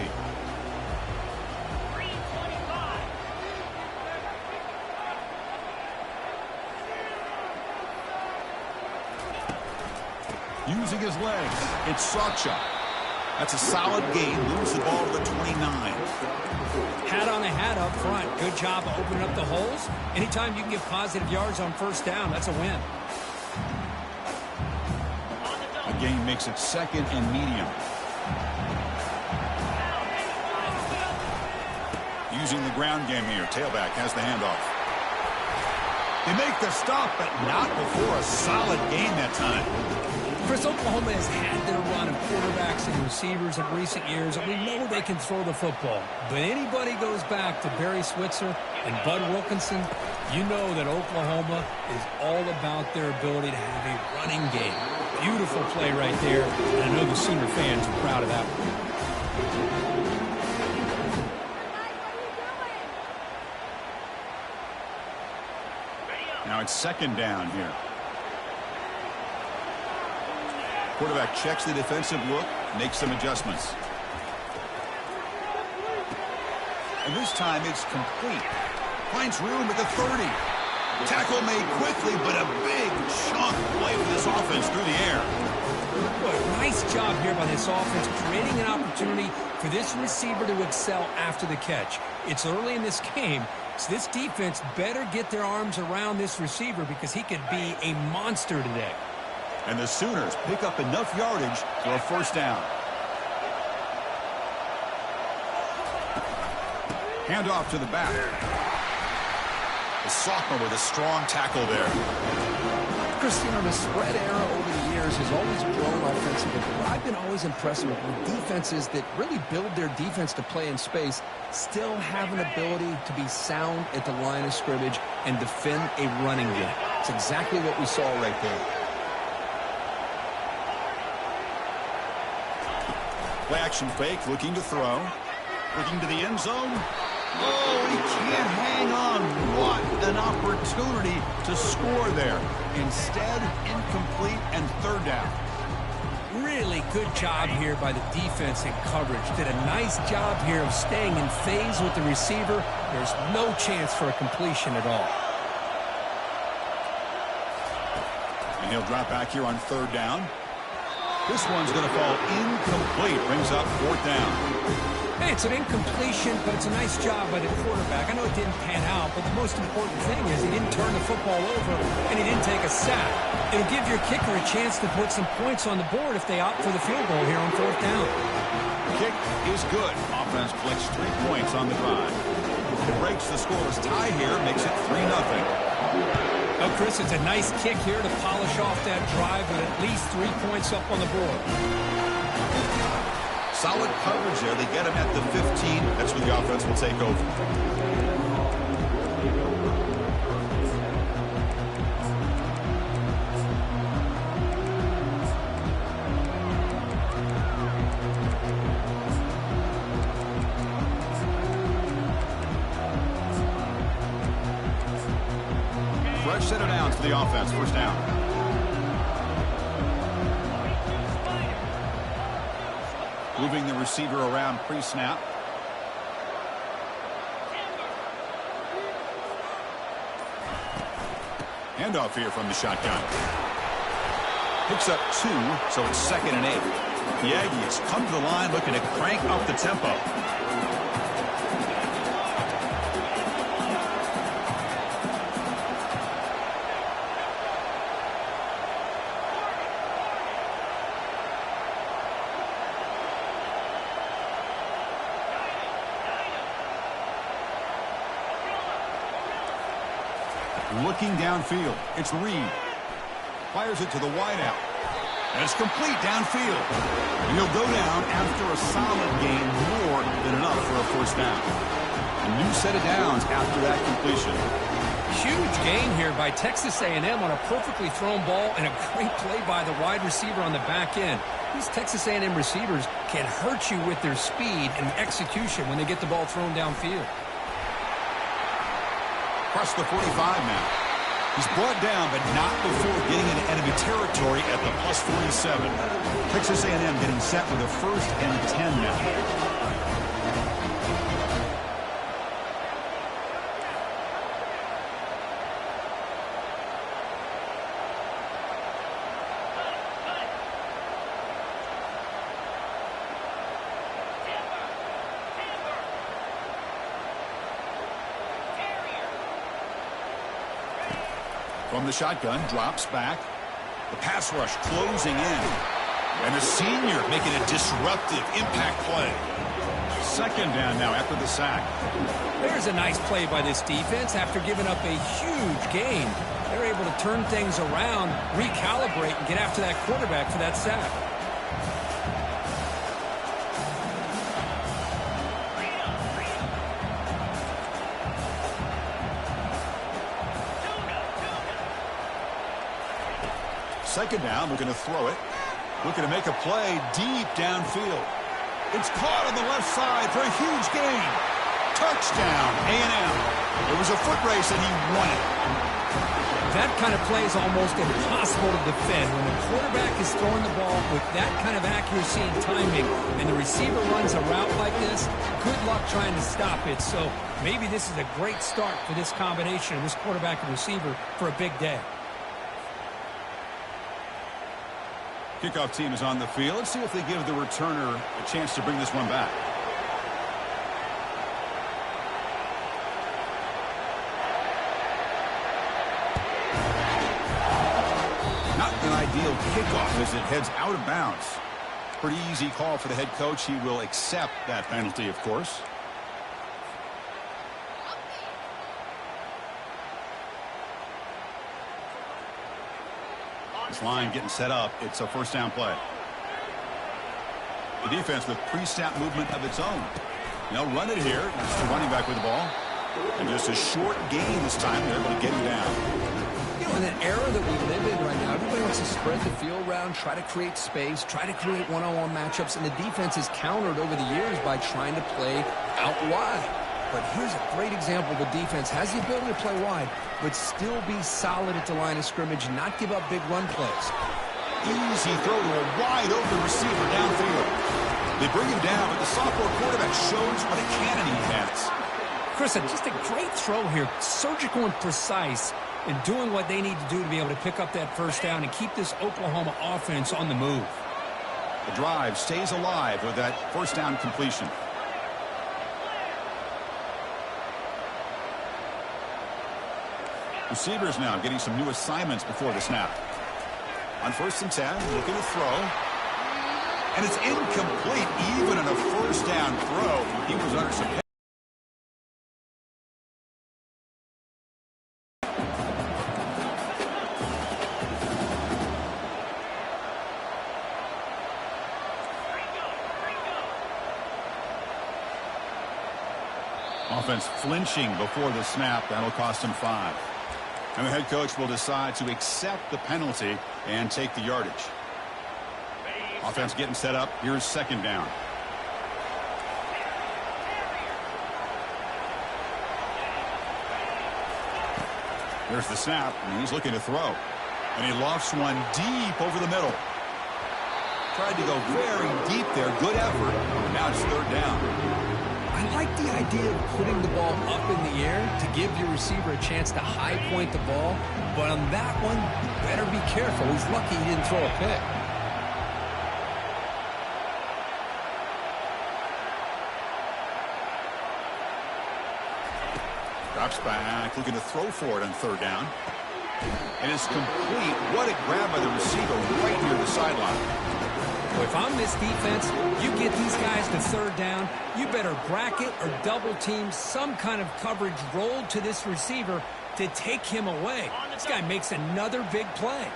Using his legs, it's Sacha. That's a solid gain. Moves the ball to the 29. Hat on a hat up front. Good job of opening up the holes. Anytime you can get positive yards on first down, that's a win. The gain makes it second and medium. Using the ground game here. Tailback has the handoff. They make the stop, but not before a solid gain that time. Chris, Oklahoma has had their run of quarterbacks and receivers in recent years, and we know they can throw the football. But anybody goes back to Barry Switzer and Bud Wilkinson, you know that Oklahoma is all about their ability to have a running game. Beautiful play right there, and I know the Sooner fans are proud of that one. Now it's second down here. Quarterback checks the defensive look, makes some adjustments. And this time it's complete. Finds room at the 30. Tackle made quickly, but a big chunk play for this offense through the air. Boy, nice job here by this offense, creating an opportunity for this receiver to excel after the catch. It's early in this game, so this defense better get their arms around this receiver because he could be a monster today. And the Sooners pick up enough yardage for a first down. Handoff to the back. The sophomore with a strong tackle there. Chris, you know, the spread era over the years has always grown offensively. But I've been always impressed with defenses that really build their defense to play in space, still have an ability to be sound at the line of scrimmage and defend a running game. It's exactly what we saw right there. Play action fake, looking to throw. Looking to the end zone. Oh, he can't hang on. What an opportunity to score there. Instead, incomplete and third down. Really good job here by the defense in coverage. Did a nice job here of staying in phase with the receiver. There's no chance for a completion at all. And he'll drop back here on third down. This one's going to fall incomplete. Brings up fourth down. Hey, it's an incompletion, but it's a nice job by the quarterback. I know it didn't pan out, but the most important thing is he didn't turn the football over and he didn't take a sack. It'll give your kicker a chance to put some points on the board if they opt for the field goal here on fourth down. Kick is good. Offense collects 3 points on the drive. It breaks the scoreless tie here, makes it 3-0. Oh, Chris, it's a nice kick here to polish off that drive with at least 3 points up on the board. Solid coverage there. They get him at the 15. That's where the offense will take over. downs for the offense. First down. Moving the receiver around pre-snap. Handoff here from the shotgun. Picks up 2, so it's 2nd and 8. The Aggies come to the line looking to crank up the tempo. Looking downfield, it's Reed. Fires it to the wideout. And it's complete downfield. And he'll go down after a solid gain, more than enough for a first down. A new set of downs after that completion. Huge gain here by Texas A&M on a perfectly thrown ball and a great play by the wide receiver on the back end. These Texas A&M receivers can hurt you with their speed and execution when they get the ball thrown downfield. Across the 45 now. He's brought down, but not before getting into enemy territory at the +47. Texas A&M getting set with a 1st and 10 now. From the shotgun, drops back. The pass rush closing in. And the senior making a disruptive impact play. 2nd down now after the sack. There's a nice play by this defense after giving up a huge gain. They're able to turn things around, recalibrate, and get after that quarterback for that sack. Second down, looking to throw it. Looking to make a play deep downfield. It's caught on the left side for a huge gain. Touchdown, A&M. It was a foot race, and he won it. That kind of play is almost impossible to defend. When the quarterback is throwing the ball with that kind of accuracy and timing, and the receiver runs a route like this, good luck trying to stop it. So maybe this is a great start for this combination of this quarterback and receiver for a big day. Kickoff team is on the field. Let's see if they give the returner a chance to bring this one back. Not an ideal kickoff as it heads out of bounds. Pretty easy call for the head coach. He will accept that penalty, of course. This line getting set up. It's a first down play. The defense with pre-snap movement of its own. They'll run it here. It's the running back with the ball. And just a short gain this time. They're able to get him down. You know, in an era that we live in right now, everybody wants to spread the field around, try to create space, try to create one-on-one matchups, and the defense has countered over the years by trying to play out wide. But here's a great example. The defense has the ability to play wide, but still be solid at the line of scrimmage, not give up big run plays. Easy throw to a wide-open receiver downfield. They bring him down, but the sophomore quarterback shows what a cannon he has. Chris, just a great throw here. Surgical and precise in doing what they need to do to be able to pick up that first down and keep this Oklahoma offense on the move. The drive stays alive with that first down completion. Receivers now getting some new assignments before the snap. On 1st and 10, looking to throw. And it's incomplete, even in a first down throw. He was under some hit. Offense flinching before the snap. That'll cost him 5. And the head coach will decide to accept the penalty and take the yardage. Offense getting set up. Here's 2nd down. Here's the snap, and he's looking to throw. And he lofts one deep over the middle. Tried to go very deep there. Good effort. Now it's third down. I like the idea of putting the ball up in the air to give your receiver a chance to high point the ball. But on that one, better be careful. He's lucky he didn't throw a pick. Drops back, looking to throw for it on third down. And it's complete. What a grab by the receiver right near the sideline. Well, if I'm this defense, you get these guys to third down, you better bracket or double team some kind of coverage rolled to this receiver to take him away. This guy makes another big play.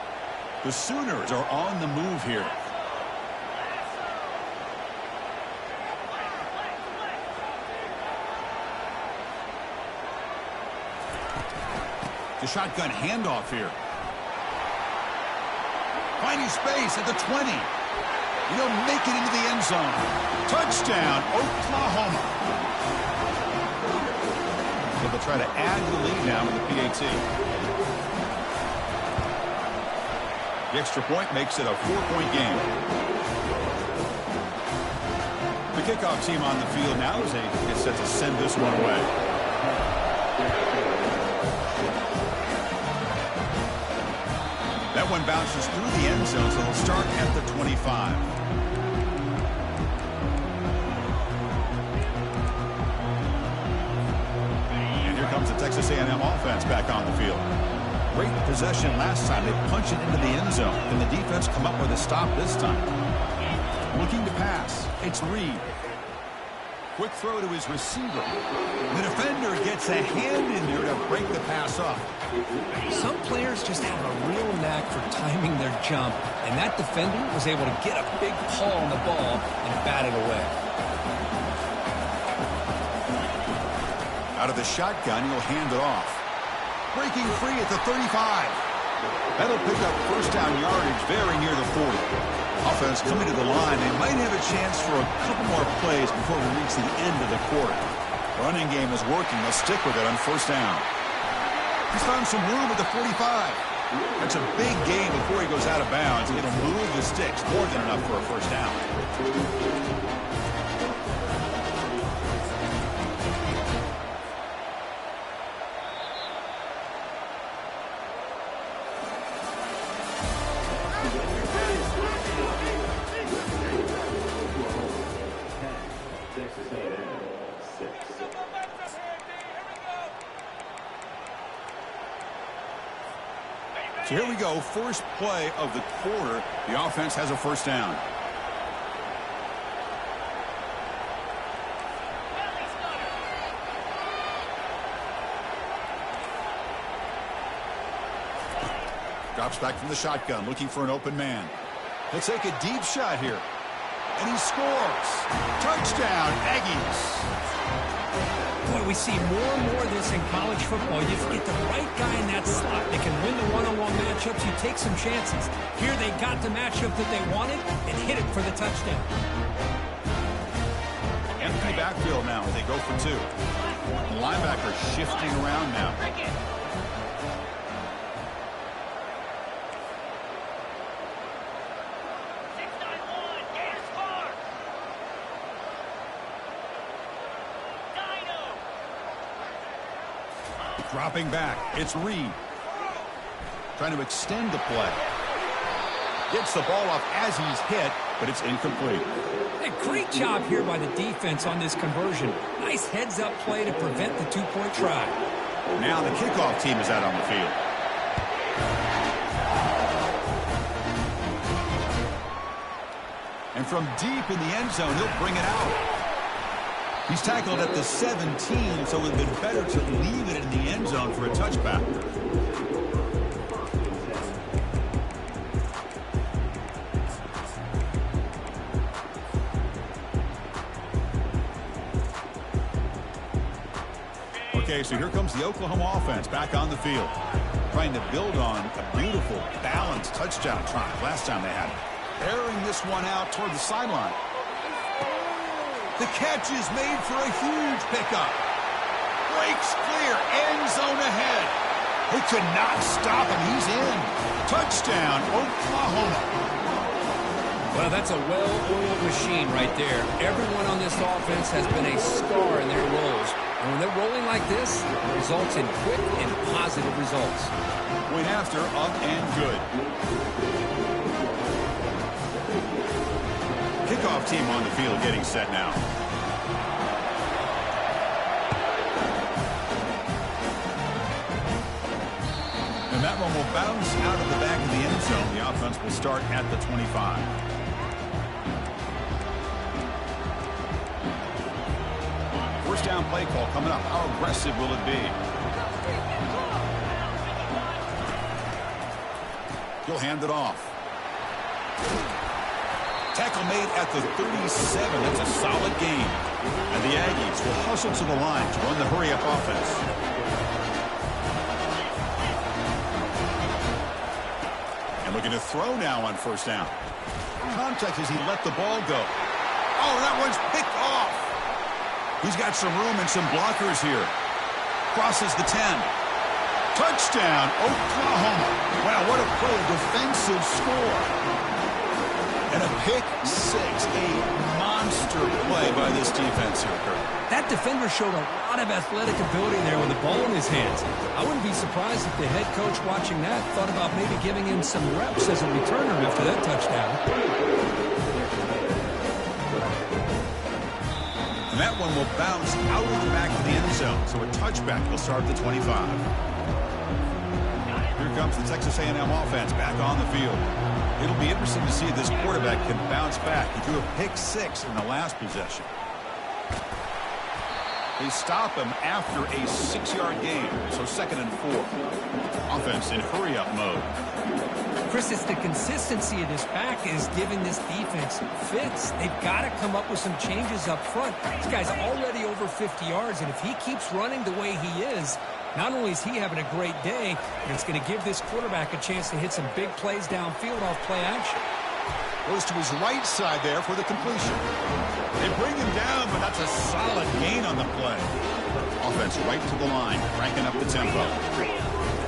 The Sooners are on the move here. The shotgun handoff here. Finding space at the 20. He'll make it into the end zone. Touchdown, Oklahoma. So they'll try to add to the lead now with the PAT. The extra point makes it a 4-point game. The kickoff team on the field now as they get set to send this one away. That one bounces through the end zone, so they'll start at the 25. And here comes the Texas A&M offense back on the field. Great possession last time. They punch it into the end zone. Can the defense come up with a stop this time? Looking to pass. It's Reed. Quick throw to his receiver. The defender gets a hand in there to break the pass up. Some players just have a real knack for timing their jump, and that defender was able to get a big paw on the ball and bat it away. Out of the shotgun, he'll hand it off. Breaking free at the 35. That'll pick up first down yardage very near the 40. Offense coming to the line. They might have a chance for a couple more plays before we reach the end of the quarter. Running game is working. They'll stick with it on first down. He's found some room at the 45. That's a big gain before he goes out of bounds. It'll move the sticks. More than enough for a first down. So here we go, first play of the quarter. The offense has a first down. Drops back from the shotgun, looking for an open man. He'll take a deep shot here. And he scores. Touchdown, Aggies. Boy, we see more and more of this in college football. You get the right guy in that slot. They can win the one-on-one matchups. You take some chances. Here they got the matchup that they wanted and hit it for the touchdown. Empty backfield now. They go for two. The linebacker shifting around now. Dropping back, it's Reed. Trying to extend the play. Gets the ball off as he's hit, but it's incomplete. Hey, great job here by the defense on this conversion. Nice heads-up play to prevent the two-point try. Now the kickoff team is out on the field. And from deep in the end zone, he'll bring it out. He's tackled at the 17, so it would have been better to leave it in the end zone for a touchback. Okay, so here comes the Oklahoma offense back on the field. Trying to build on a beautiful, balanced touchdown drive last time they had it. Airing this one out toward the sideline. The catch is made for a huge pickup. Breaks clear, end zone ahead. He could not stop him. He's in. Touchdown, Oklahoma. Well, that's a well-oiled machine right there. Everyone on this offense has been a star in their roles. And when they're rolling like this, it results in quick and positive results. Point after, up and good. Kickoff team on the field getting set now. And that one will bounce out of the back of the end zone. The offense will start at the 25. First down play call coming up. How aggressive will it be? He'll hand it off. Tackle made at the 37. That's a solid gain. And the Aggies will hustle to the line to run the hurry-up offense. And looking to throw now on first down. Contact as he let the ball go. Oh, that one's picked off. He's got some room and some blockers here. Crosses the 10. Touchdown, Oklahoma. Wow, what a play, a defensive score. And a pick six, a monster play by this defense here, Kurt. That defender showed a lot of athletic ability there with the ball in his hands. I wouldn't be surprised if the head coach watching that thought about maybe giving him some reps as a returner after that touchdown. And that one will bounce out of the back of the end zone. So a touchback will start at the 25. Here comes the Texas A&M offense back on the field. It'll be interesting to see if this quarterback can bounce back. He threw a pick six in the last possession. They stop him after a 6-yard gain, so 2nd and 4. Offense in hurry-up mode. Chris, it's the consistency of this back is giving this defense fits. They've got to come up with some changes up front. This guy's already over 50 yards, and if he keeps running the way he is, not only is he having a great day, but it's going to give this quarterback a chance to hit some big plays downfield off play action. Goes to his right side there for the completion. They bring him down, but that's a solid gain on the play. Offense right to the line, cranking up the tempo.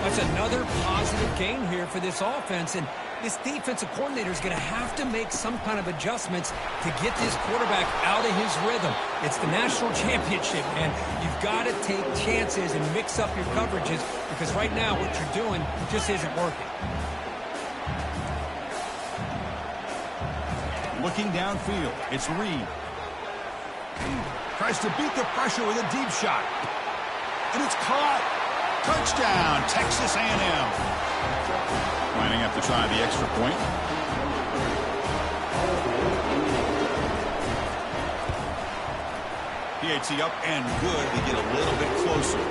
That's another positive gain here for this offense, and this defensive coordinator is going to have to make some kind of adjustments to get this quarterback out of his rhythm. It's the national championship, and you've got to take chances and mix up your coverages because right now what you're doing just isn't working. Looking downfield, it's Reed. Tries to beat the pressure with a deep shot. And it's caught. Touchdown, Texas A&M. Lining up to try the extra point. PAT up and good. They get a little bit closer.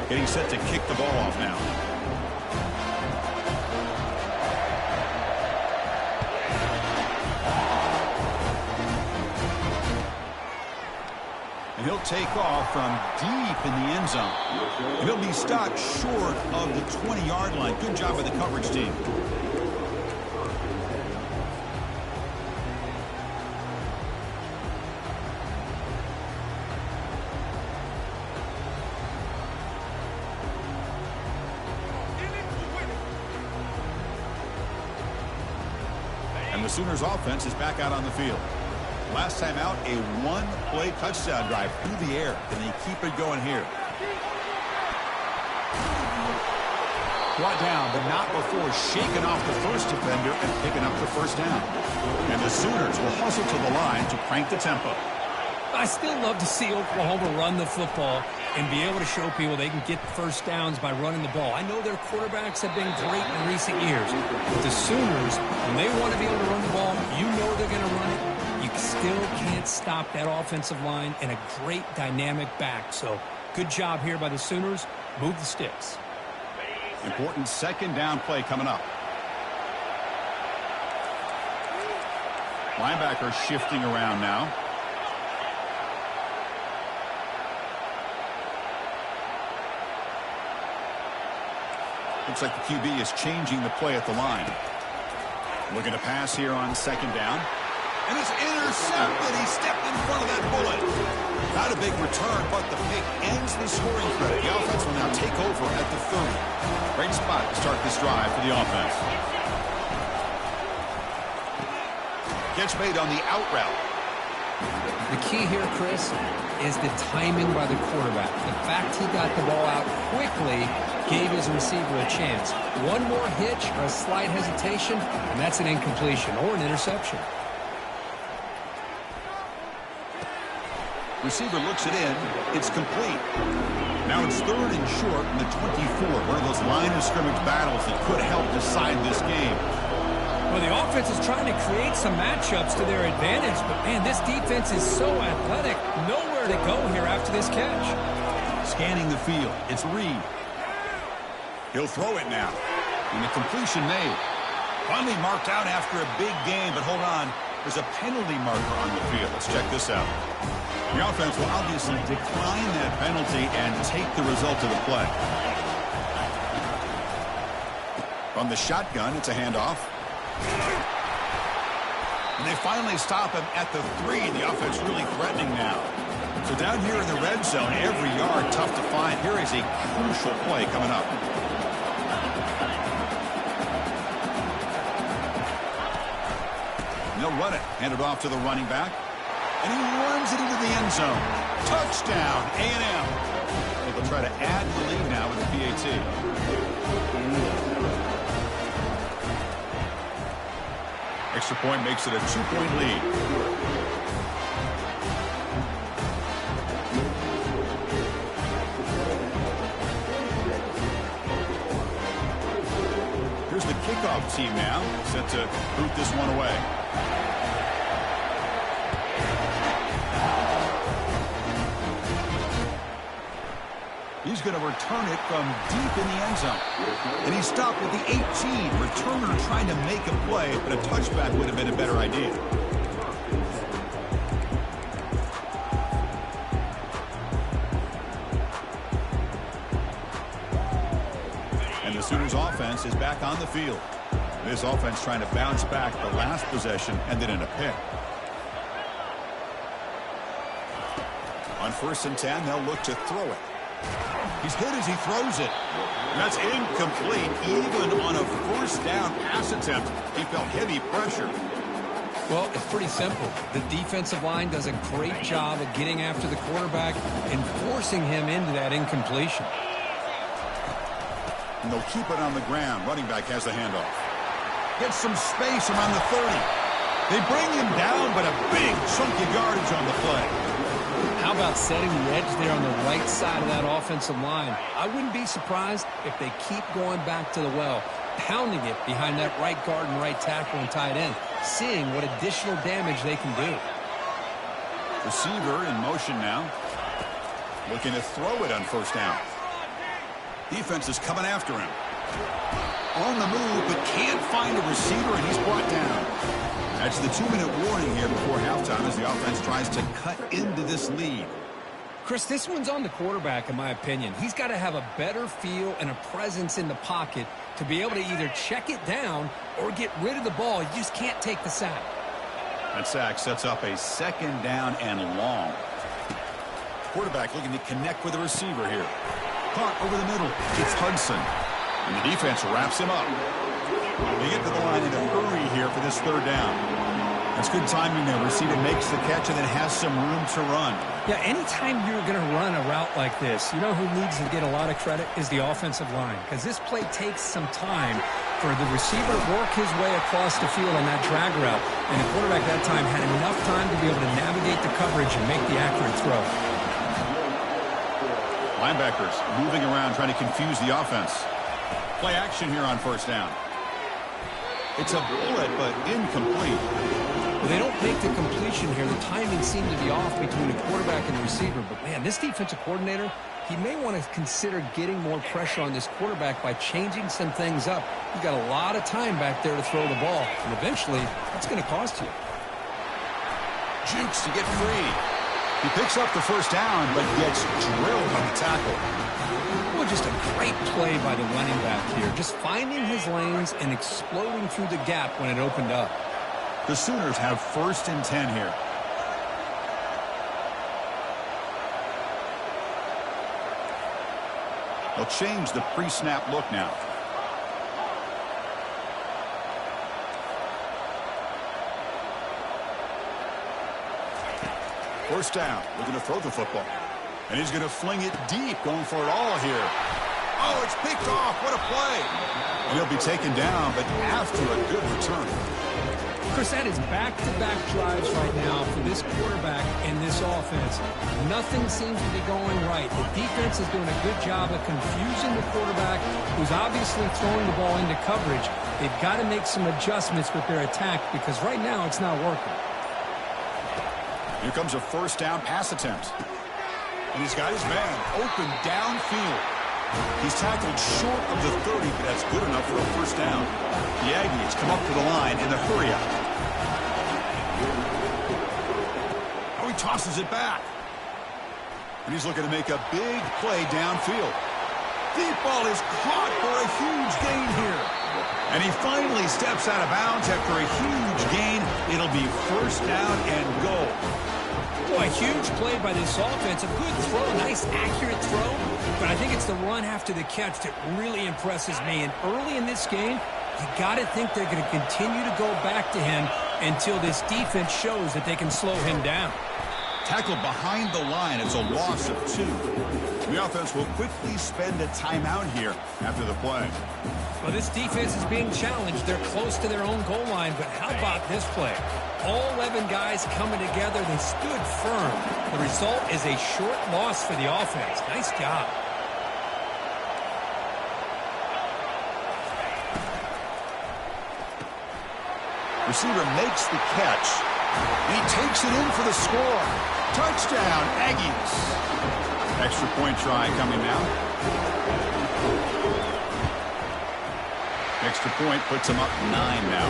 Getting set to kick the ball off now. And he'll take off from deep in the end zone. And he'll be stopped short of the 20-yard line. Good job by the coverage team. And the Sooners offense is back out on the field. Last time out, a one-play touchdown drive through the air. Can they keep it going here? Brought down, but not before shaking off the first defender and picking up the first down. And the Sooners will hustle to the line to crank the tempo. I still love to see Oklahoma run the football and be able to show people they can get first downs by running the ball. I know their quarterbacks have been great in recent years, but the Sooners, when they want to be able to run the ball, you know they're going to run it. You still can't stop that offensive line and a great dynamic back. So good job here by the Sooners. Move the sticks. Important second down play coming up. Linebacker shifting around now. Looks like the QB is changing the play at the line. Looking to pass here on second down. And it's intercepted. He stepped in front of that bullet. Not a big return, but the pick ends the scoring credit. The offense will now take over at the 30. Great spot to start this drive for the offense. Catch made on the out route. The key here, Chris, is the timing by the quarterback. The fact he got the ball out quickly gave his receiver a chance. One more hitch or a slight hesitation, and that's an incompletion or an interception. Receiver looks it in. It's complete. Now it's 3rd and short from the 24. One of those line of scrimmage battles that could help decide this game. Well, the offense is trying to create some matchups to their advantage, but, man, this defense is so athletic. Nowhere to go here after this catch. Scanning the field. It's Reed. He'll throw it now. And the completion made. Finally marked out after a big game, but hold on. There's a penalty marker on the field. Let's check this out. The offense will obviously decline that penalty and take the result of the play. From the shotgun, it's a handoff. And they finally stop him at the 3. The offense really threatening now. So down here in the red zone, every yard tough to find. Here is a crucial play coming up. And they'll run it. Hand it off to the running back. And he runs it into the end zone. Touchdown, A&M. They'll try to add the lead now with the PAT. Extra point makes it a 2-point lead. Here's the kickoff team now, set to boot this one away. He's going to return it from deep in the end zone. And he stopped at the 18. Returner trying to make a play, but a touchback would have been a better idea. And the Sooners offense is back on the field. This offense trying to bounce back. The last possession ended in a pick. On 1st and 10, they'll look to throw it. He's hit as he throws it. That's incomplete. Even on a 1st down pass attempt, he felt heavy pressure. Well, it's pretty simple. The defensive line does a great job of getting after the quarterback and forcing him into that incompletion. And they'll keep it on the ground. Running back has the handoff. Gets some space around the 30. They bring him down, but a big chunk of yardage on the play. How about setting the edge there on the right side of that offensive line? I wouldn't be surprised if they keep going back to the well, pounding it behind that right guard and right tackle and tight end, seeing what additional damage they can do. Receiver in motion now. Looking to throw it on 1st down. Defense is coming after him. On the move, but can't find a receiver, and he's brought down. That's the 2-minute warning here before halftime as the offense tries to cut into this lead. Chris, this one's on the quarterback, in my opinion. He's got to have a better feel and a presence in the pocket to be able to either check it down or get rid of the ball. You just can't take the sack. That sack sets up a 2nd down and long. Quarterback looking to connect with the receiver here. Caught over the middle. It's Hudson. And the defense wraps him up. They get to the line in a hurry here for this 3rd down. That's good timing there. Receiver makes the catch and then has some room to run. Yeah, anytime you're going to run a route like this, you know who needs to get a lot of credit is the offensive line. Because this play takes some time for the receiver to work his way across the field on that drag route. And the quarterback that time had enough time to be able to navigate the coverage and make the accurate throw. Linebackers moving around, trying to confuse the offense. Play action here on 1st down. It's a bullet, but incomplete. Well, they don't make the completion here. The timing seemed to be off between the quarterback and the receiver. But, man, this defensive coordinator, he may want to consider getting more pressure on this quarterback by changing some things up. You've got a lot of time back there to throw the ball. And eventually, that's going to cost you. Jukes to get free. He picks up the 1st down, but gets drilled on the tackle. Well, just a great play by the running back here. Just finding his lanes and exploding through the gap when it opened up. The Sooners have 1st and 10 here. They'll change the pre-snap look now. First down. Looking to throw the football. And he's going to fling it deep, going for it all here. Oh, it's picked off. What a play. And he'll be taken down, but after a good return. Chris, that is back-to-back drives right now for this quarterback and this offense. Nothing seems to be going right. The defense is doing a good job of confusing the quarterback, who's obviously throwing the ball into coverage. They've got to make some adjustments with their attack because right now it's not working. Here comes a first down pass attempt. And he's got his man open downfield. He's tackled short of the 30, but that's good enough for a first down. The Aggies come up to the line in the hurry-up. Oh, he tosses it back. And he's looking to make a big play downfield. Deep ball is caught for a huge gain here. And he finally steps out of bounds after a huge gain. It'll be first down and goal. Boy, a huge play by this offense. A good throw, nice accurate throw. But I think it's the run after the catch that really impresses me. And early in this game, you got to think they're going to continue to go back to him until this defense shows that they can slow him down. Tackled behind the line. It's a loss of 2. The offense will quickly spend a timeout here after the play. Well, this defense is being challenged. They're close to their own goal line, but how about this play? All 11 guys coming together. They stood firm. The result is a short loss for the offense. Nice job. Receiver makes the catch. And he takes it in for the score. Touchdown, Aggies. Extra point try coming now. Extra point puts them up 9 now.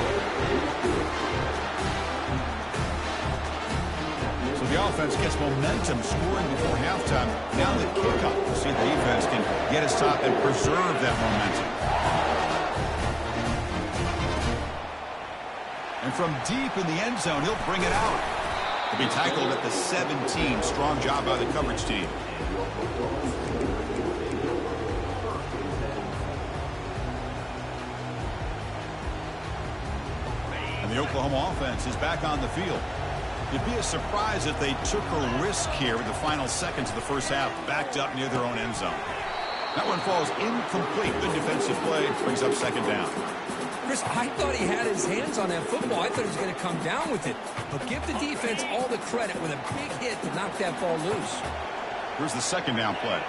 So the offense gets momentum scoring before halftime. Now the kickoff. We'll see if the defense can get his top and preserve that momentum. And from deep in the end zone, he'll bring it out. He'll be tackled at the 17. Strong job by the coverage team. And the Oklahoma offense is back on the field. It'd be a surprise if they took a risk here with the final seconds of the first half, backed up near their own end zone. That one falls incomplete. Good defensive play, brings up second down. Chris, I thought he had his hands on that football. I thought he was going to come down with it. But give the defense all the credit with a big hit to knock that ball loose. Here's the second down play.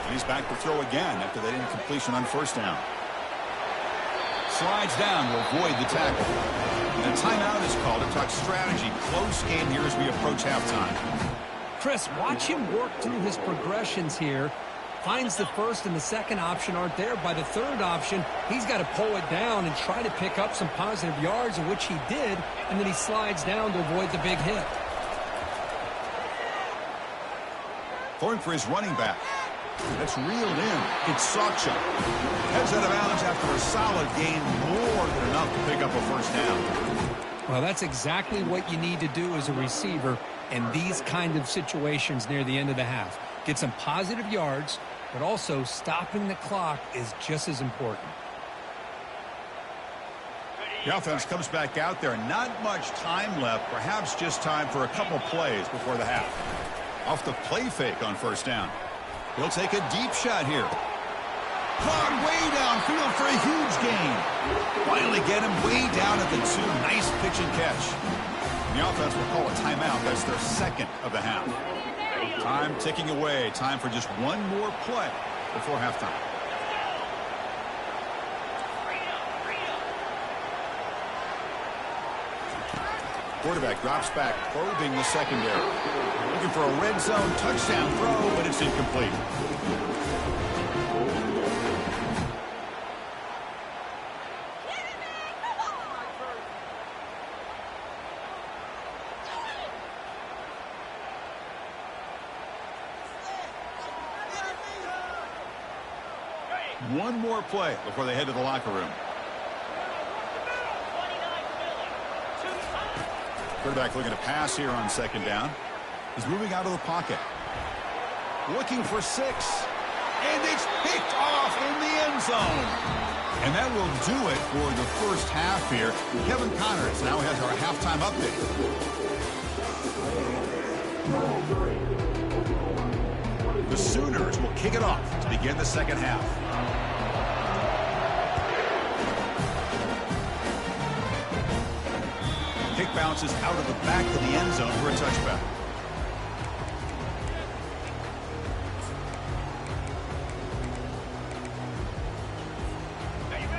And he's back to throw again after that incompletion on first down. Slides down to avoid the tackle. And a timeout is called to talk strategy. Close game here as we approach halftime. Chris, watch him work through his progressions here. Finds the first and the second option aren't there. By the third option, he's got to pull it down and try to pick up some positive yards, of which he did, and then he slides down to avoid the big hit. Throwing for his running back. That's reeled in. It's Sacha. Heads out of bounds after a solid gain, more than enough to pick up a first down. Well, that's exactly what you need to do as a receiver in these kind of situations near the end of the half. Get some positive yards, but also stopping the clock is just as important. The offense comes back out there. Not much time left. Perhaps just time for a couple plays before the half. Off the play fake on first down. He'll take a deep shot here. Caught way downfield for a huge gain. Finally get him way down at the 2. Nice pitch and catch. The offense will call a timeout. That's their second of the half. Time ticking away. Time for just one more play before halftime. Quarterback drops back, probing the secondary. Looking for a red zone touchdown throw, but it's incomplete. One more play before they head to the locker room. Quarterback looking to pass here on second down. He's moving out of the pocket. looking for 6. And it's picked off in the end zone. And that will do it for the first half here. Kevin Connors now has our halftime update. The Sooners will kick it off to begin the second half. Kick bounces out of the back of the end zone for a touchback.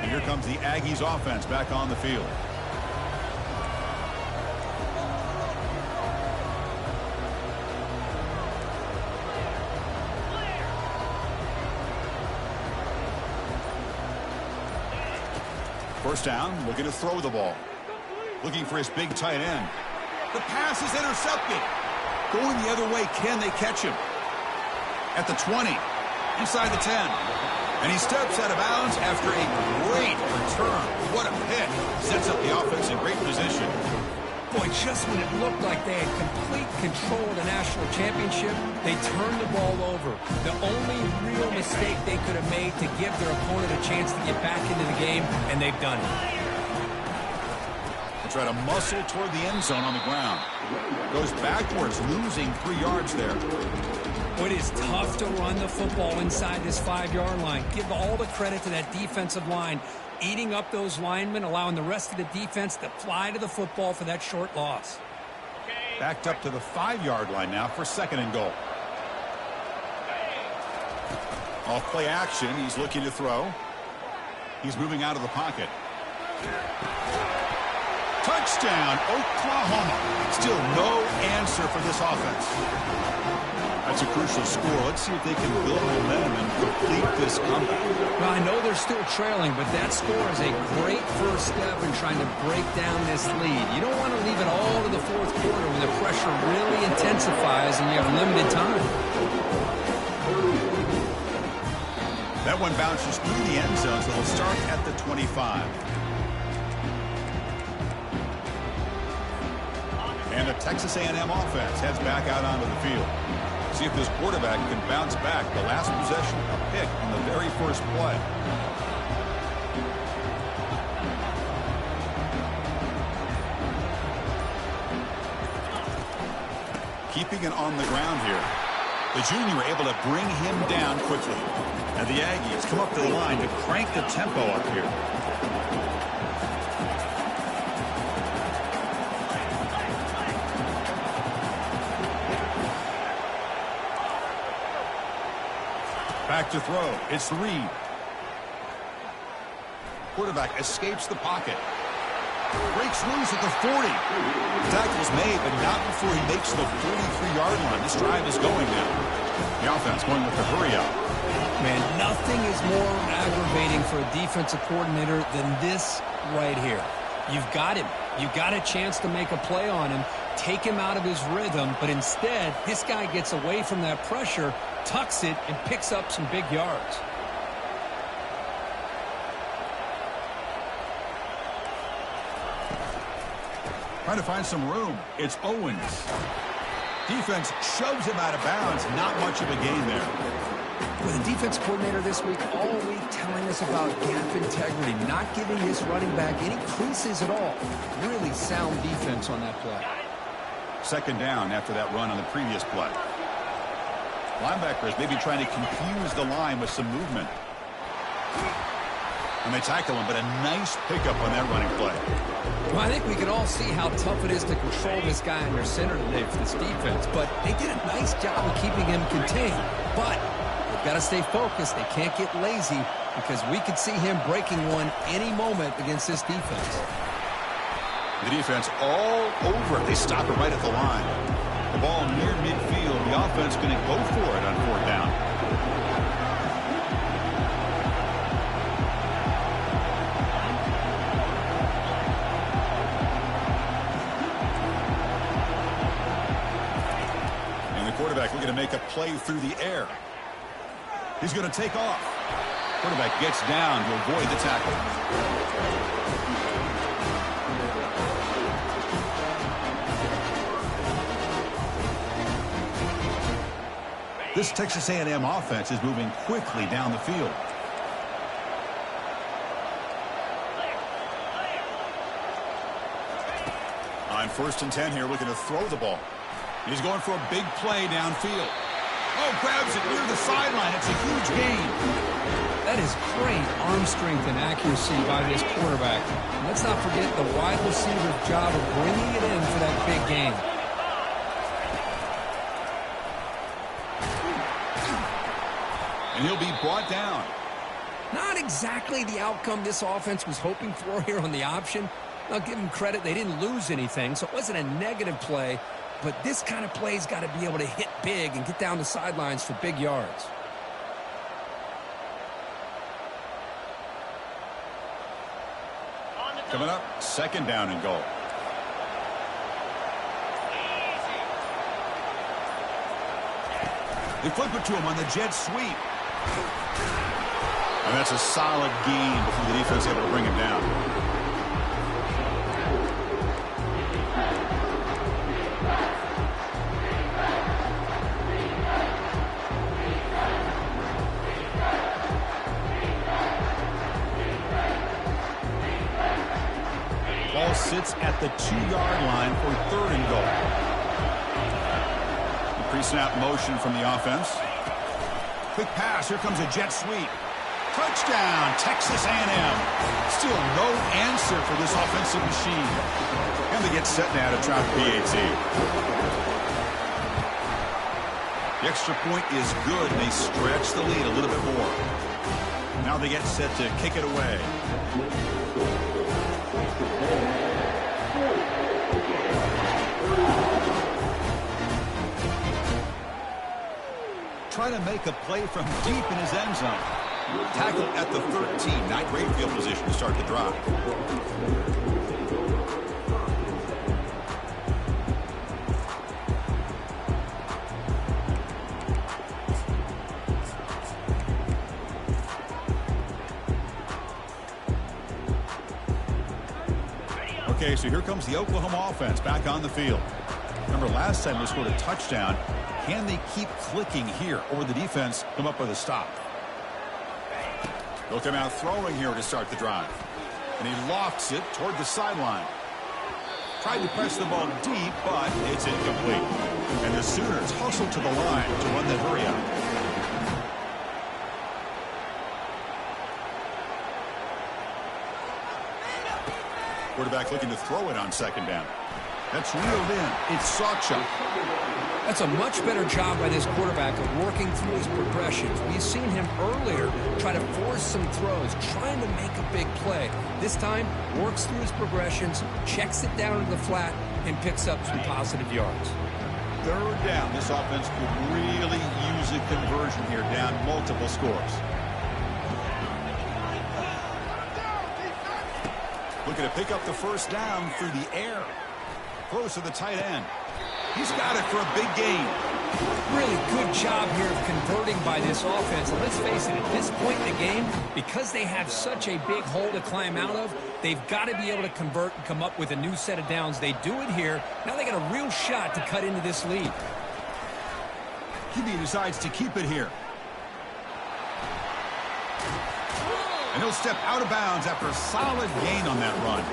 And here comes the Aggies offense back on the field. First down, looking to throw the ball. Looking for his big tight end. The pass is intercepted. Going the other way, can they catch him? At the 20, inside the 10. And he steps out of bounds after a great return. What a hit. Sets up the offense in great position. Boy, just when it looked like they had complete control of the national championship, they turned the ball over. The only real mistake they could have made to give their opponent a chance to get back into the game, and they've done it. They try to muscle toward the end zone on the ground. Goes backwards, losing 3 yards there. It is tough to run the football inside this 5-yard line. Give all the credit to that defensive line, eating up those linemen, allowing the rest of the defense to fly to the football for that short loss. Backed up to the 5-yard line now for second and goal. Off play action, he's looking to throw. He's moving out of the pocket. Touchdown, Oklahoma. Still no answer for this offense. That's a crucial score. Let's see if they can build momentum and complete this comeback. Well, I know they're still trailing, but that score is a great first step in trying to break down this lead. You don't want to leave it all to the fourth quarter when the pressure really intensifies and you have limited time. That one bounces through the end zone, so they'll start at the 25. And the Texas A&M offense heads back out onto the field. See if this quarterback can bounce back. The last possession, a pick on the very first play. Keeping it on the ground here. The junior able to bring him down quickly. And the Aggies come up to the line to crank the tempo up here. Back to throw. It's Reed. Quarterback escapes the pocket. Breaks loose at the 40. The tackle's made, but not before he makes the 43-yard line. This drive is going now. The offense going with the hurry up. Man, nothing is more aggravating for a defensive coordinator than this right here. You've got him. You got a chance to make a play on him, take him out of his rhythm, but instead, this guy gets away from that pressure, tucks it, and picks up some big yards. Trying to find some room. It's Owens. Defense shoves him out of bounds. Not much of a gain there. With the defense coordinator this week, all week telling us about gap integrity, not giving his running back any creases at all. Really sound defense on that play. Second down after that run on the previous play. Linebackers maybe trying to confuse the line with some movement. And they tackle him, but a nice pickup on that running play. Well, I think we can all see how tough it is to control this guy under center today for this defense, but they did a nice job of keeping him contained. But they've got to stay focused. They can't get lazy because we could see him breaking one any moment against this defense. The defense all over it. They stop it right at the line. The ball near midfield. The offense going to go for it on fourth down. And the quarterback looking to make a play through the air. He's going to take off. Quarterback gets down to avoid the tackle. This Texas A&M offense is moving quickly down the field. On 1st and 10 here, looking to throw the ball. He's going for a big play downfield. Oh, grabs it near the sideline. It's a huge gain. That is great arm strength and accuracy by this quarterback. And let's not forget the wide receiver's job of bringing it in for that big gain. And he'll be brought down. Not exactly the outcome this offense was hoping for here on the option. I'll give them credit. They didn't lose anything, so it wasn't a negative play. But this kind of play's got to be able to hit big and get down the sidelines for big yards. Coming up, 2nd down and goal. They flip it to him on the jet sweep. And that's a solid gain before the defense able to bring him down. Ball sits at the 2-yard line for 3rd and goal. The pre-snap motion from the offense. Quick pass. Here comes a jet sweep. Touchdown, Texas A&M. Still no answer for this offensive machine. And they get set now to try PAT. The extra point is good, and they stretch the lead a little bit more. Now they get set to kick it away. Trying to make a play from deep in his end zone. Tackled at the 13. Not great field position to start the drive. Okay, so here comes the Oklahoma offense back on the field. Remember, last time they scored a touchdown. Can they keep clicking here, or the defense come up with a stop? They'll come out throwing here to start the drive. And he lofts it toward the sideline. Tried to press the ball deep, but it's incomplete. And the Sooners hustle to the line to run the hurry up. Quarterback looking to throw it on 2nd down. That's reeled in. It's Sawchuk. That's a much better job by this quarterback of working through his progressions. We've seen him earlier try to force some throws, trying to make a big play. This time, works through his progressions, checks it down to the flat, and picks up some positive yards. 3rd down. This offense could really use a conversion here, down multiple scores. Looking to pick up the 1st down through the air. Close to the tight end. He's got it for a big gain. Really good job here of converting by this offense. And let's face it, at this point in the game, because they have such a big hole to climb out of, they've got to be able to convert and come up with a new set of downs. They do it here. Now they got a real shot to cut into this lead. He decides to keep it here. And he'll step out of bounds after a solid gain on that run.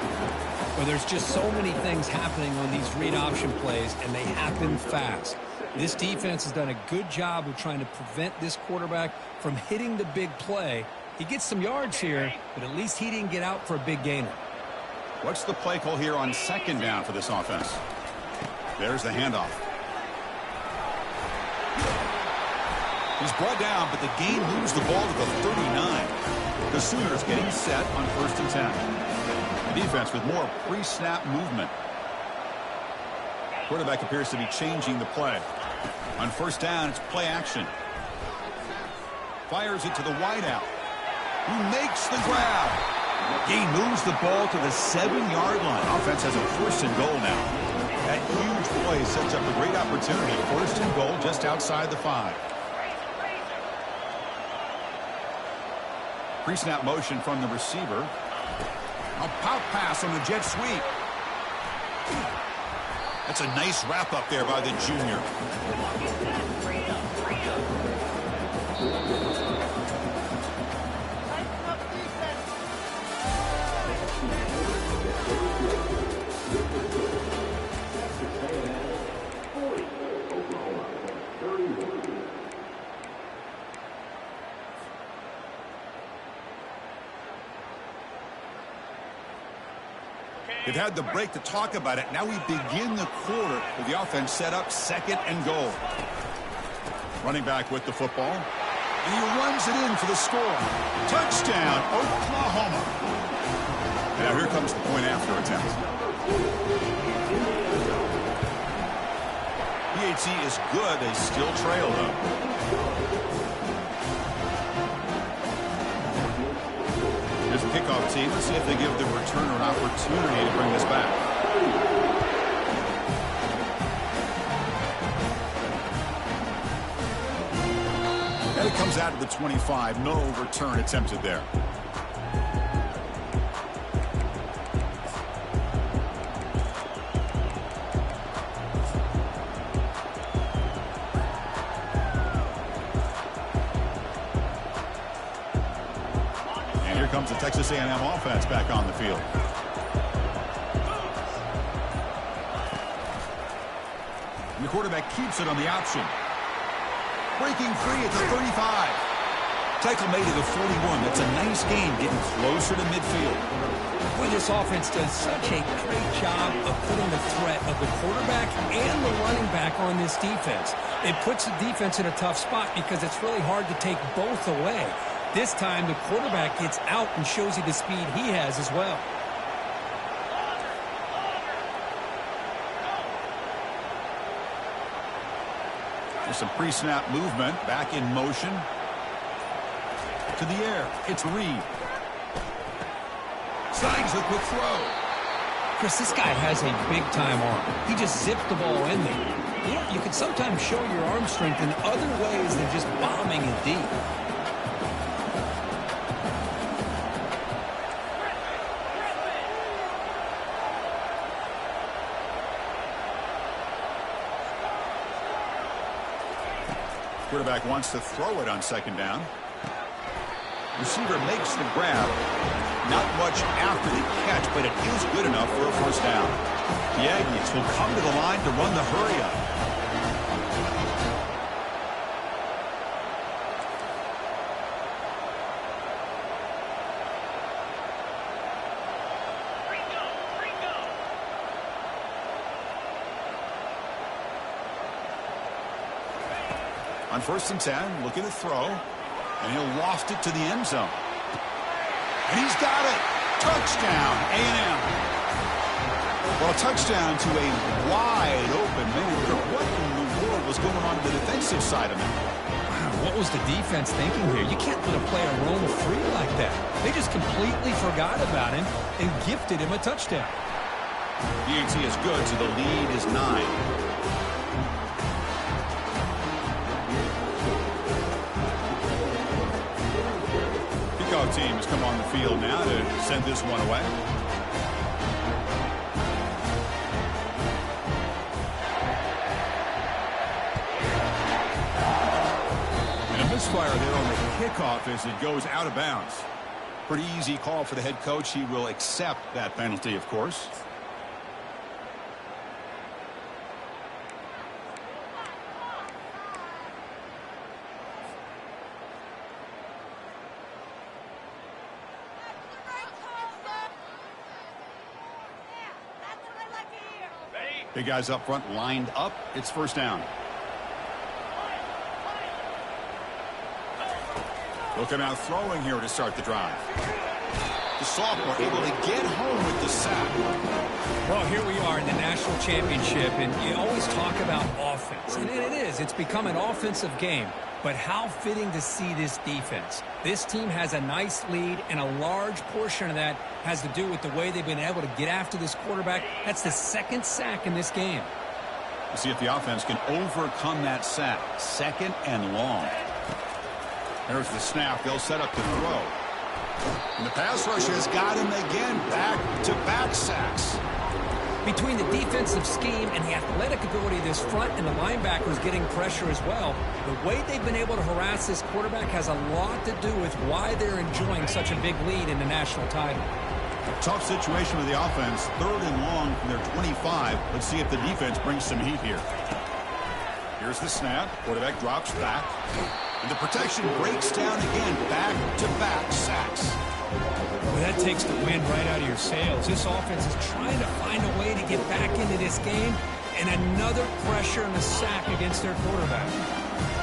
Well, there's just so many things happening on these read option plays, and they happen fast. This defense has done a good job of trying to prevent this quarterback from hitting the big play. He gets some yards here, but at least he didn't get out for a big gainer. What's the play call here on 2nd down for this offense? There's the handoff. He's brought down, but the gain moves the ball to the 39. The Sooners getting set on 1st and 10. The defense with more pre-snap movement. Quarterback appears to be changing the play. On 1st down, it's play action. Fires it to the wideout, who makes the grab. He moves the ball to the 7-yard line. Offense has a 1st and goal now. That huge play sets up a great opportunity. 1st and goal just outside the 5. Pre-snap motion from the receiver. A pop pass on the jet sweep. That's a nice wrap up there by the junior. They've had the break to talk about it. Now we begin the quarter with the offense set up 2nd and goal. Running back with the football. And he runs it in for the score. Touchdown, Oklahoma. Now here comes the point after attempt. PAT is good. They still trail though. Here's the kickoff team. Let's see if they give the returner an opportunity to bring this back. And it comes out of the 25. No return attempted there. Comes the Texas A&M offense back on the field. And the quarterback keeps it on the option. Breaking free at the 35. Tackle made at the 41. That's a nice gain, getting closer to midfield. Boy, this offense does such a great job of putting the threat of the quarterback and the running back on this defense. It puts the defense in a tough spot because it's really hard to take both away. This time, the quarterback gets out and shows you the speed he has as well. There's some pre-snap movement. Back in motion. To the air. It's Reed. Slides the quick throw. Chris, this guy has a big-time arm. He just zipped the ball in there. You know, you can sometimes show your arm strength in other ways than just bombing it deep. Quarterback wants to throw it on 2nd down. Receiver makes the grab. Not much after the catch, but it is good enough for a 1st down. The Aggies will come to the line to run the hurry-up. On 1st and 10, looking to throw, and he'll loft it to the end zone. And he's got it. Touchdown, A&M. Well, a touchdown to a wide open man. What in the world was going on the defensive side of it? Wow, what was the defense thinking here? You can't let a player roam free like that. They just completely forgot about him and gifted him a touchdown. PAT is good, so the lead is 9. Team has come on the field now to send this one away. And a misfire there on the kickoff as it goes out of bounds. Pretty easy call for the head coach. He will accept that penalty, of course. Big guys up front lined up. It's 1st down. Looking out throwing here to start the drive. The sophomore able to get home with the sack. Well, here we are in the national championship, and you always talk about offense. And it is. It's become an offensive game. But how fitting to see this defense. This team has a nice lead, and a large portion of that has to do with the way they've been able to get after this quarterback. That's the 2nd sack in this game. We'll see if the offense can overcome that sack. 2nd and long. There's the snap. They'll set up the throw. And the pass rush has got him again. Back-to-back sacks. Between the defensive scheme and the athletic ability of this front and the linebackers getting pressure as well, the way they've been able to harass this quarterback has a lot to do with why they're enjoying such a big lead in the national title. Tough situation with the offense. 3rd and long from their 25. Let's see if the defense brings some heat here. Here's the snap. Quarterback drops back. And the protection breaks down again. Back-to-back sacks. Well, that takes the wind right out of your sails. This offense is trying to find a way to get back into this game, and another pressure and a sack against their quarterback.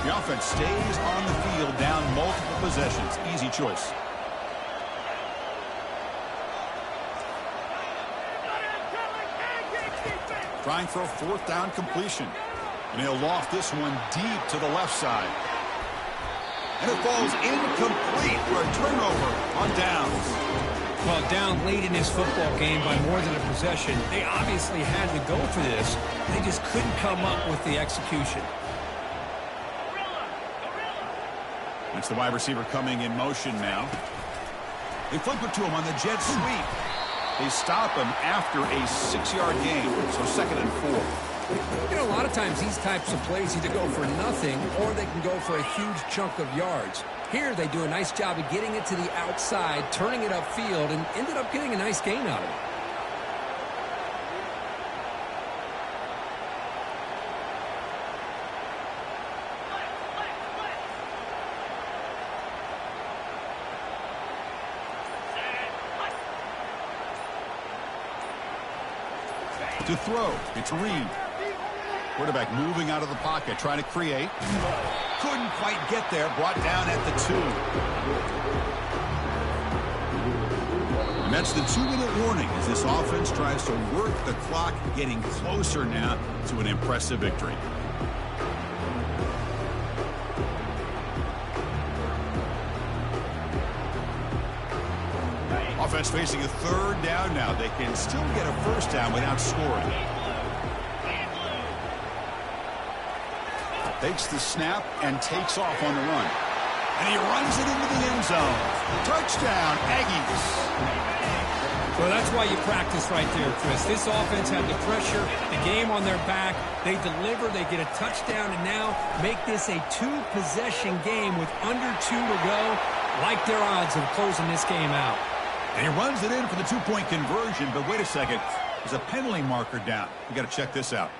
The offense stays on the field down multiple possessions. Easy choice. Trying for a 4th down completion. And he'll loft this one deep to the left side. And it falls incomplete for a turnover on downs. Well, down late in this football game by more than a possession, they obviously had to go for this. They just couldn't come up with the execution. That's the wide receiver coming in motion now. They flip it to him on the jet sweep. They stop him after a 6-yard gain, so 2nd and 4. You know, a lot of times these types of plays either go for nothing or they can go for a huge chunk of yards. Here they do a nice job of getting it to the outside, turning it upfield, and ended up getting a nice gain out of it. To throw, it's Reed. Quarterback moving out of the pocket, trying to create. Couldn't quite get there, brought down at the 2. And that's the 2-minute warning as this offense tries to work the clock, getting closer now to an impressive victory. Offense facing a 3rd down now. They can still get a 1st down without scoring. Takes the snap and takes off on the run. And he runs it into the end zone. Touchdown, Aggies. Well, that's why you practice right there, Chris. This offense had the pressure, the game on their back. They deliver, they get a touchdown, and now make this a 2-possession game with under 2 to go. Like their odds of closing this game out. And he runs it in for the 2-point conversion, but wait a second. There's a penalty marker down. We got to check this out.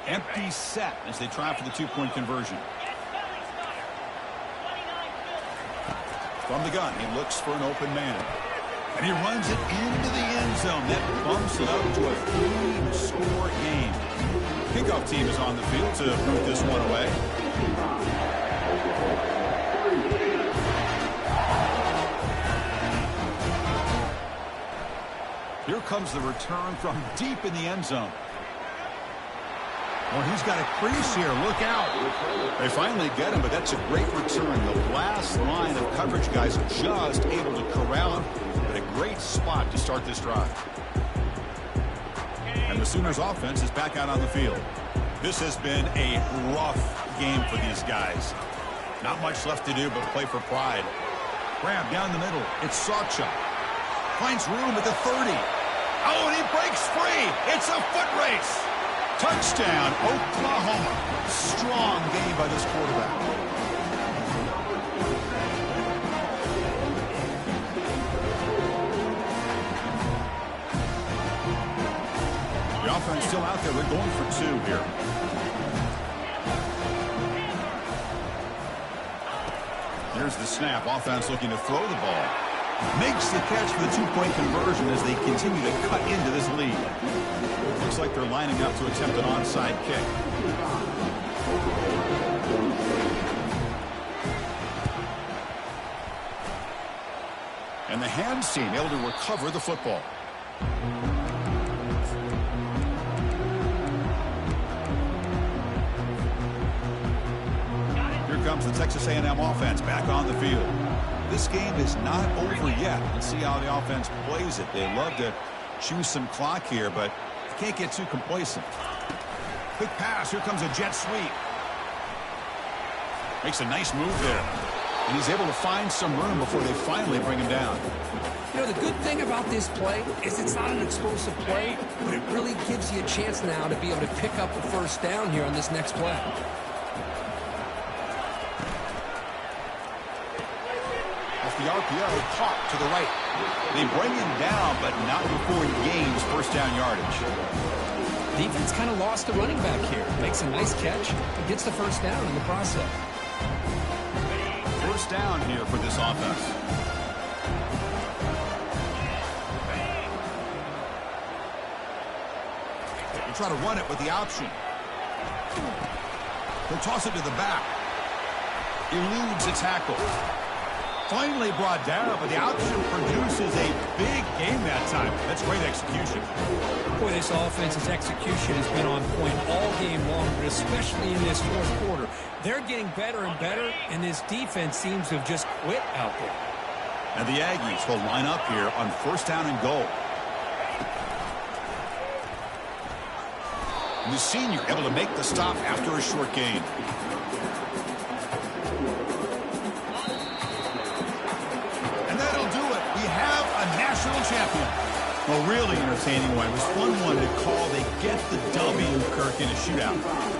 Empty set as they try for the 2-point conversion. From the gun, he looks for an open man. And he runs it into the end zone. That bumps it up to a 3-score game. Kickoff team is on the field to move this one away. Here comes the return from deep in the end zone. Well, he's got a crease here. Look out. They finally get him, but that's a great return. The last line of coverage guys just able to corral him. But a great spot to start this drive. And the Sooners offense is back out on the field. This has been a rough game for these guys. Not much left to do but play for pride. Grab down the middle. It's Sawchuk. Finds room at the 30. Oh, and he breaks free. It's a foot race. Touchdown, Oklahoma. Strong game by this quarterback. The offense still out there. They're going for 2 here. Here's the snap. Offense looking to throw the ball. Makes the catch for the 2-point conversion as they continue to cut into this lead. Looks like they're lining up to attempt an onside kick. And the hands team able to recover the football. Here comes the Texas A&M offense back on the field. This game is not over yet. Let's see how the offense plays it. They love to choose some clock here, but can't get too complacent. Quick pass. Here comes a jet sweep. Makes a nice move there. And he's able to find some room before they finally bring him down. You know, the good thing about this play is it's not an explosive play, but it really gives you a chance now to be able to pick up the first down here on this next play. Off the RPO, caught to the right. They bring him down, but not before he gains first down yardage. Defense kind of lost the running back here. Makes a nice catch and gets the first down in the process. First down here for this offense. They try to run it with the option. They'll toss it to the back. Eludes a tackle. Finally brought down, but the option produces a big game that time. That's great execution. Boy, this offense's execution has been on point all game long, but especially in this fourth quarter. They're getting better and better, and this defense seems to have just quit out there. And the Aggies will line up here on first down and goal. And the senior able to make the stop after a short gain. National champion. Well, really entertaining one. It was 1-1 to call. They get the W, Kirk, in a shootout.